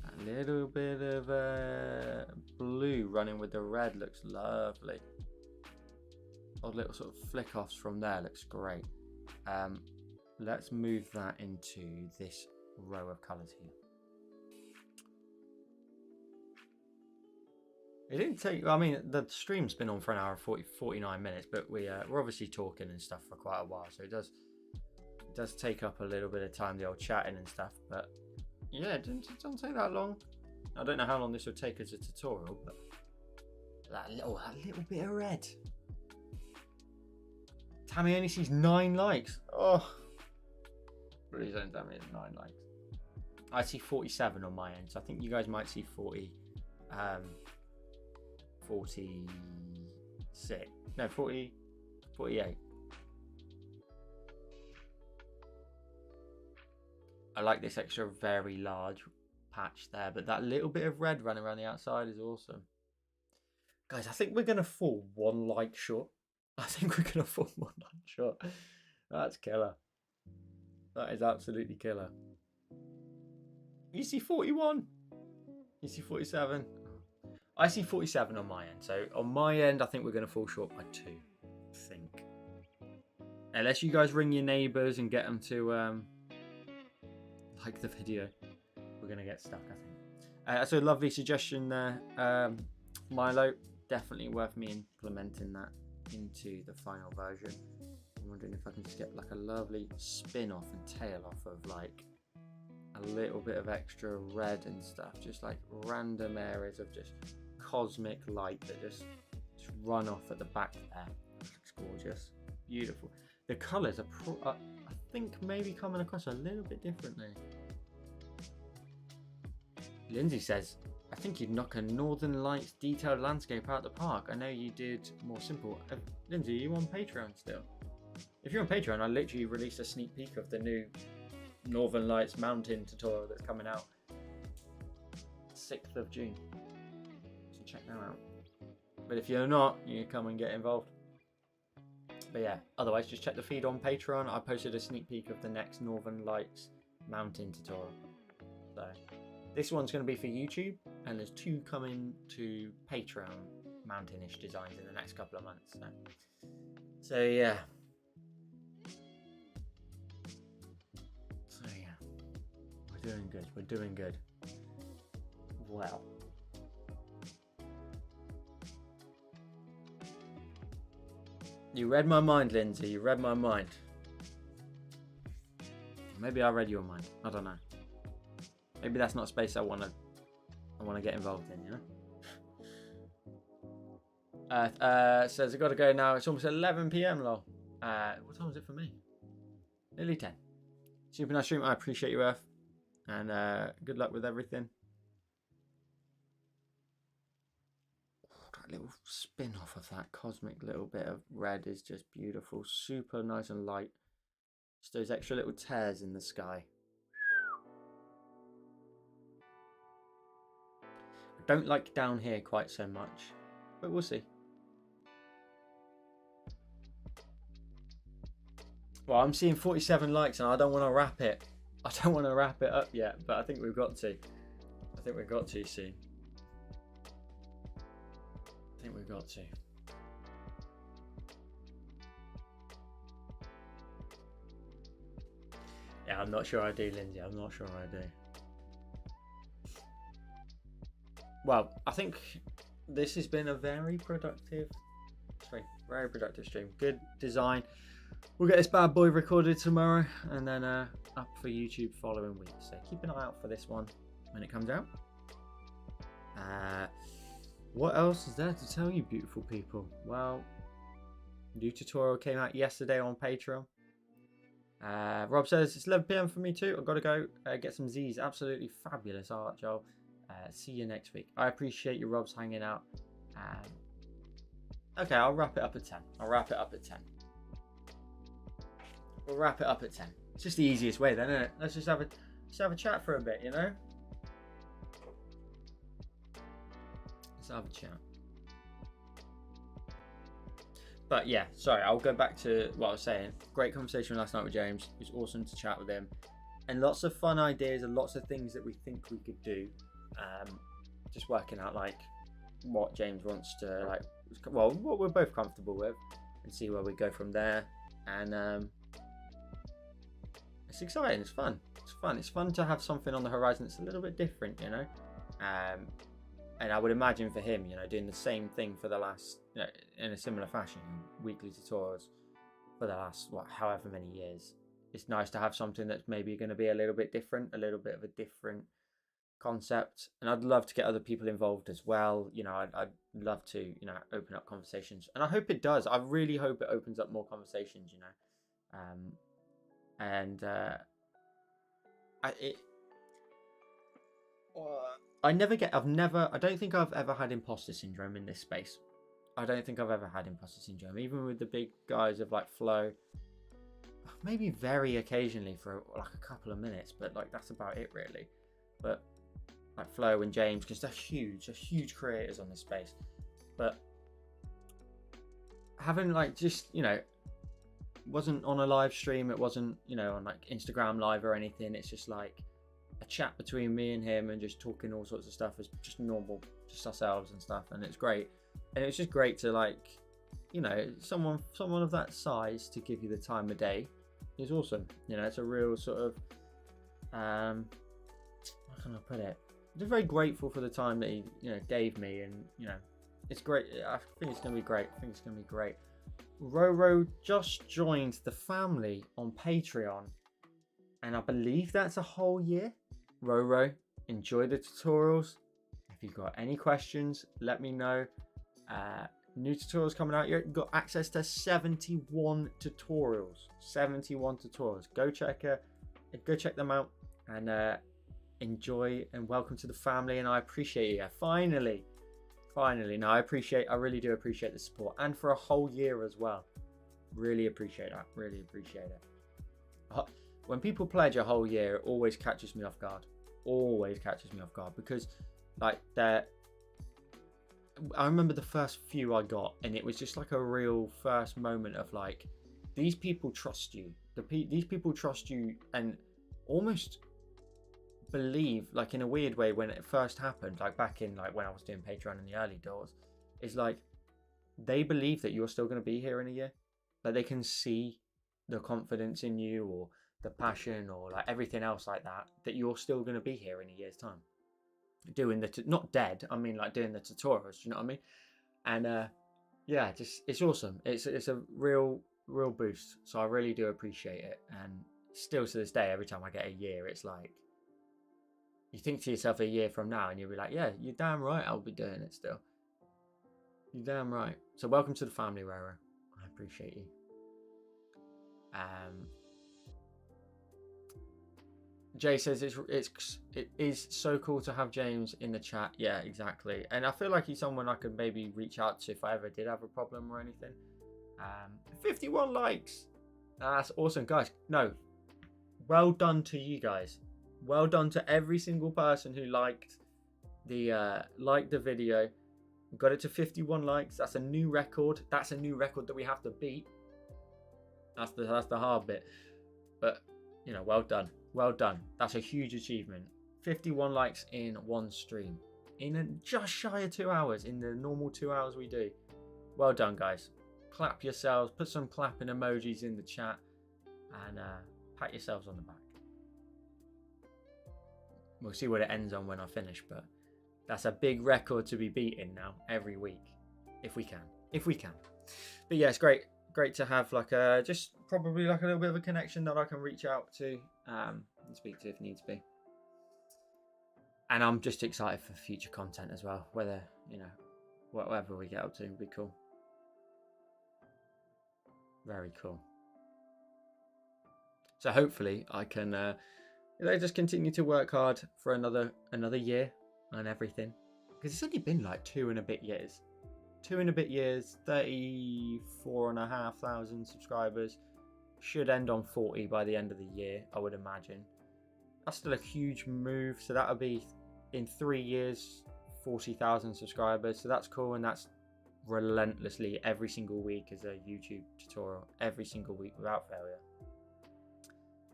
A little bit of blue running with the red looks lovely. Odd little sort of flick offs from there looks great. Let's move that into this row of colours here. It didn't take, I mean, the stream's been on for an hour and 49 minutes, but we're obviously talking and stuff for quite a while, so it does take up a little bit of time, the old chatting and stuff, but yeah, it doesn't take that long. I don't know how long this will take as a tutorial, but that little bit of red. Tammy only sees 9 likes. Oh, please don't tell me it's 9 likes. I see 47 on my end, so I think you guys might see 40. 46. No, 40. 48. I like this extra very large patch there, but that little bit of red running around the outside is awesome. Guys, I think we're going to fall 1 like short. I think we're going to fall 1 like short. That's killer. That is absolutely killer. You see 41. You see 47. I see 47 on my end. So on my end, I think we're going to fall short by 2. I think. Unless you guys ring your neighbours and get them to like the video. We're going to get stuck, I think. That's a lovely suggestion there. Milo, definitely worth me implementing that into the final version. I'm wondering if I can just get like a lovely spin off and tail off of like a little bit of extra red and stuff, just like random areas of just cosmic light that just run off at the back there. Looks gorgeous, beautiful. The colours are I think maybe coming across a little bit differently. Lindsay says, I think you'd knock a Northern Lights detailed landscape out the park. I know you did more simple. Lindsay, are you on Patreon still? If you're on Patreon, I literally released a sneak peek of the new Northern Lights mountain tutorial that's coming out 6th of June. So check that out. But if you're not, you come and get involved. But yeah, otherwise just check the feed on Patreon. I posted a sneak peek of the next Northern Lights mountain tutorial. So this one's going to be for YouTube, and there's 2 coming to Patreon mountainish designs in the next couple of months. So yeah. We're doing good. We're doing good. Well. You read my mind, Lindsay. You read my mind. Maybe I read your mind. I don't know. Maybe that's not a space I want to get involved in, you know? Says I got to go now. It's almost 11 p.m. lol. What time is it for me? Nearly 10. Super nice stream. I appreciate you, Earth. And good luck with everything. That little spin off of that cosmic little bit of red is just beautiful. Super nice and light. Just those extra little tears in the sky. I don't like down here quite so much, but we'll see. Well, I'm seeing 47 likes and I don't want to wrap it. I don't want to wrap it up yet, but I think we've got to. I think we've got to soon. I think we've got to. Yeah, I'm not sure I do, Lindsay. I'm not sure I do. Well, I think this has been a very productive stream. Very productive stream. Good design. We'll get this bad boy recorded tomorrow and then up for YouTube following week. So keep an eye out for this one when it comes out. What else is there to tell you, beautiful people? Well, new tutorial came out yesterday on Patreon. Rob says it's 11 p.m. for me too. I've got to go get some Z's. Absolutely fabulous art, Joel. See you next week. I appreciate you, Rob's, hanging out. Okay, I'll wrap it up at 10. I'll wrap it up at 10. We'll wrap it up at 10. It's just the easiest way then, isn't it? Let's just have a chat for a bit, you know? Let's have a chat. But yeah, sorry, I'll go back to what I was saying. Great conversation last night with James. It was awesome to chat with him. And lots of fun ideas and lots of things that we think we could do. Just working out like what James wants to like, well, what we're both comfortable with, and see where we go from there. And it's exciting. It's fun. It's fun. It's fun to have something on the horizon that's a little bit different, you know. And I would imagine for him, you know, doing the same thing for the last, you know, in a similar fashion, weekly tutorials for the last however many years. It's nice to have something that's maybe going to be a little bit different, a little bit of a different concept. And I'd love to get other people involved as well. You know, I'd love to, you know, open up conversations, and I hope it does. I really hope it opens up more conversations, you know. I don't think I've ever had imposter syndrome in this space. I don't think I've ever had imposter syndrome, even with the big guys of like Flow. maybe very occasionally for like a couple of minutes, but like that's about it really. But like Flo and James, because they're huge creators on this space. But having like just, you know, wasn't on a live stream, it wasn't, you know, on like Instagram live or anything. It's just like a chat between me and him and just talking all sorts of stuff as just normal, just ourselves and stuff. And it's great. And it's just great to like, you know, someone of that size to give you the time of day is awesome. You know, it's a real sort of how can I put it? I'm just very grateful for the time that he, you know, gave me, and you know, it's great. I think it's gonna be great. Roro just joined the family on Patreon, and I believe that's a whole year. Roro, enjoy the tutorials. If you've got any questions, let me know. New tutorials coming out. You've got access to 71 tutorials. 71 tutorials. Go check them out, and enjoy and welcome to the family. And I appreciate you. Finally. No, I really do appreciate the support, and for a whole year as well. Really appreciate that. When people pledge a whole year, it always catches me off guard. Because like I remember the first few I got, and it was just like a real first moment of like, these people trust you. These people trust you and almost believe, like in a weird way, when it first happened, like back in like when I was doing Patreon in the early doors, is like they believe that you're still going to be here in a year. Like they can see the confidence in you, or the passion, or like everything else like that, that you're still going to be here in a year's time. Doing not dead, I mean like doing the tutorials, do you know what I mean? And yeah, just it's awesome. It's a real boost. So I really do appreciate it. And still to this day, every time I get a year, it's like you think to yourself a year from now, and you'll be like, yeah, you're damn right, I'll be doing it still. You're damn right. So welcome to the family, Roro. I appreciate you. Jay says it is so cool to have James in the chat. Yeah, exactly. And I feel like he's someone I could maybe reach out to if I ever did have a problem or anything. 51 likes. That's awesome, guys. No, well done to you guys. Well done to every single person who liked the video. Got it to 51 likes. That's a new record. That's a new record that we have to beat. That's the hard bit. But you know, well done. That's a huge achievement. 51 likes in one stream, in just shy of 2 hours, in the normal 2 hours we do. Well done, guys. Clap yourselves. Put some clapping emojis in the chat, and pat yourselves on the back. We'll see what it ends on when I finish, but that's a big record to be beaten now every week, if we can. But yeah, it's great to have like just probably like a little bit of a connection that I can reach out to and speak to if needs be. And I'm just excited for future content as well, whether, you know, whatever we get up to will be cool. Very cool. So hopefully I can just continue to work hard for another year and everything, because it's only been like 2 and a bit years, 34,500 subscribers. Should end on 40 by the end of the year, I would imagine. That's still a huge move. So that'll be in 3 years 40,000 subscribers. So that's cool, and that's relentlessly every single week as a YouTube tutorial, every single week without failure.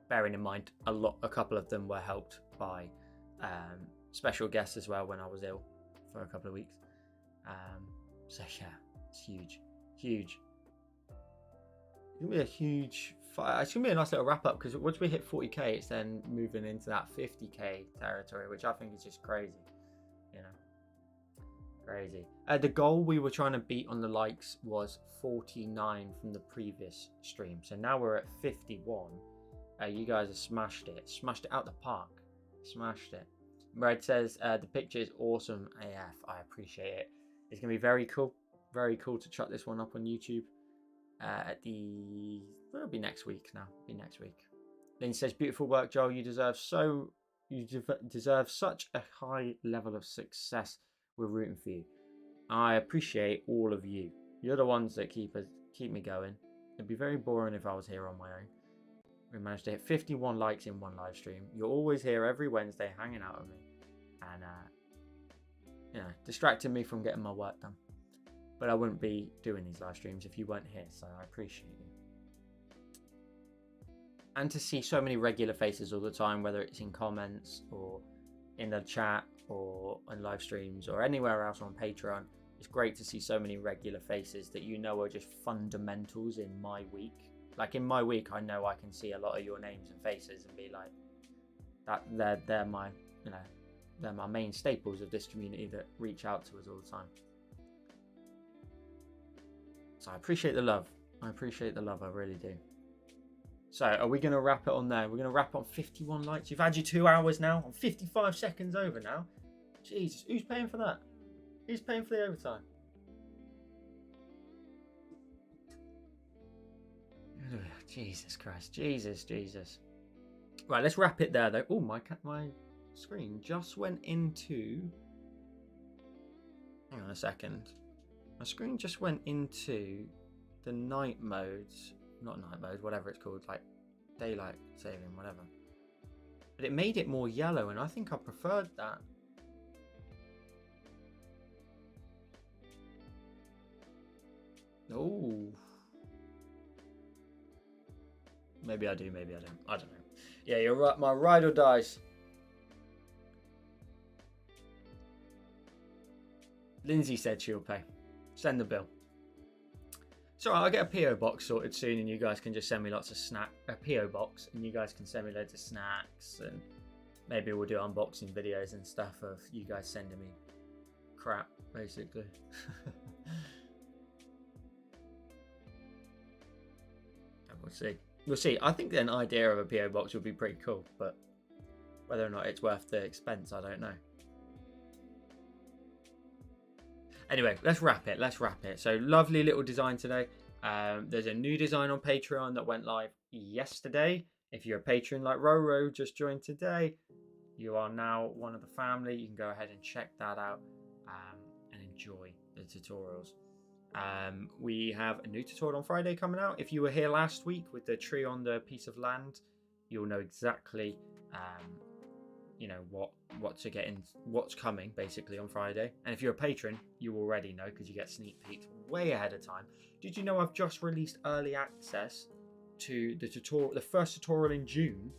Bearing in mind a couple of them were helped by special guests as well when I was ill for a couple of weeks. So yeah, it's huge. It's gonna be a huge. It's gonna be a nice little wrap up, because once we hit 40k, it's then moving into that 50k territory, which I think is just crazy. You know, crazy. The goal we were trying to beat on the likes was 49 from the previous stream, so now we're at 51. You guys have smashed it out the park. Smashed it. Red says the picture is awesome AF. I appreciate it. It's gonna be very cool to chuck this one up on YouTube. It'll be next week now. Lynn says, beautiful work, Joel. You deserve such a high level of success. We're rooting for you. I appreciate all of you. You're the ones that keep me going. It'd be very boring if I was here on my own. We managed to hit 51 likes in one live stream. You're always here every Wednesday hanging out with me and distracting me from getting my work done. But I wouldn't be doing these live streams if you weren't here, so I appreciate you. And to see so many regular faces all the time, whether it's in comments or in the chat or on live streams or anywhere else on Patreon, it's great to see so many regular faces that you know are just fundamentals in my week. Like in my week, I know I can see a lot of your names and faces and be like, that they're my, they're my main staples of this community that reach out to us all the time. So I appreciate the love. I appreciate the love. I really do. So are we going to wrap it on there? We're going to wrap on 51 likes. You've had your 2 hours now. I'm 55 seconds over now. Jesus, who's paying for that? Who's paying for the overtime? Jesus Christ. Jesus. Right, let's wrap it there though. Oh, my screen just went into... Hang on a second. My screen just went into the night modes. Not night mode, whatever it's called, like daylight saving, whatever. But it made it more yellow, and I think I preferred that. Oh. Maybe I do, maybe I don't. I don't know. Yeah, you're right. My ride or dies. Lindsay said she'll pay. Send the bill. So I'll get a PO box sorted soon, and you guys can just send me lots of a PO box, and you guys can send me loads of snacks, and maybe we'll do unboxing videos and stuff of you guys sending me crap, basically. And we'll see. We'll see. I think an idea of a PO box would be pretty cool, but whether or not it's worth the expense, I don't know. Anyway, let's wrap it. So lovely little design today. There's a new design on Patreon that went live yesterday. If you're a patron like Roro, just joined today, you are now one of the family. You can go ahead and check that out and enjoy the tutorials. We have a new tutorial on Friday coming out. If you were here last week with the tree on the piece of land, you'll know exactly what to get in, what's coming basically on Friday. And if you're a patron, you already know because you get sneak peeked way ahead of time. Did you know I've just released early access to the first tutorial in June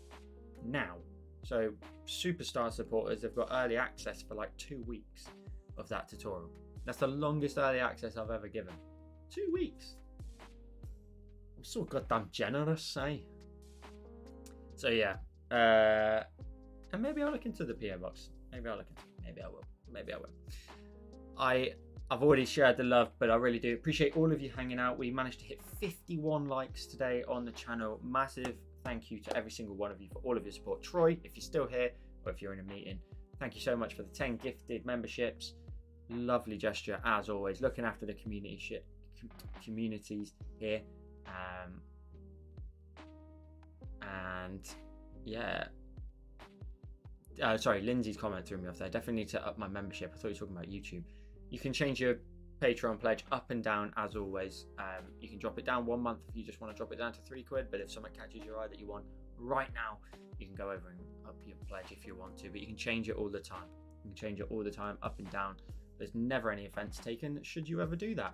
now? So Superstar supporters have got early access for like 2 weeks of that tutorial. That's the longest early access I've ever given. 2 weeks. I'm so goddamn generous, eh? So yeah. And maybe I'll look into the PO box. Maybe I will. I've already shared the love, but I really do appreciate all of you hanging out. We managed to hit 51 likes today on the channel. Massive thank you to every single one of you for all of your support. Troy, if you're still here or if you're in a meeting, thank you so much for the 10 gifted memberships. Lovely gesture as always. Looking after the communities here. And yeah. Sorry, Lindsay's comment threw me off there. Definitely need to up my membership. I thought you were talking about YouTube. You can change your Patreon pledge up and down as always. You can drop it down 1 month if you just want to drop it down to £3. But if something catches your eye that you want right now, you can go over and up your pledge if you want to. But you can change it all the time. You can change it all the time, up and down. There's never any offense taken should you ever do that.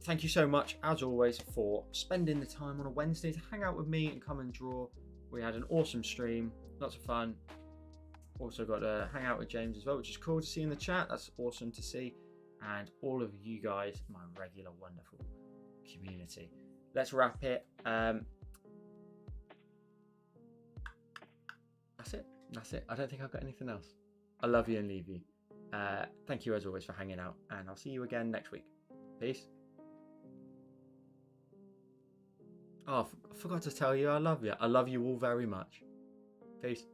Thank you so much, as always, for spending the time on a Wednesday to hang out with me and come and draw. We had an awesome stream. Lots of fun. Also got to hang out with James as well, which is cool to see in the chat. That's awesome to see. And all of you guys, my regular, wonderful community. Let's wrap it. That's it. I don't think I've got anything else. I love you and leave you. Thank you as always for hanging out. And I'll see you again next week. Peace. Oh, I forgot to tell you I love you. I love you all very much. Peace.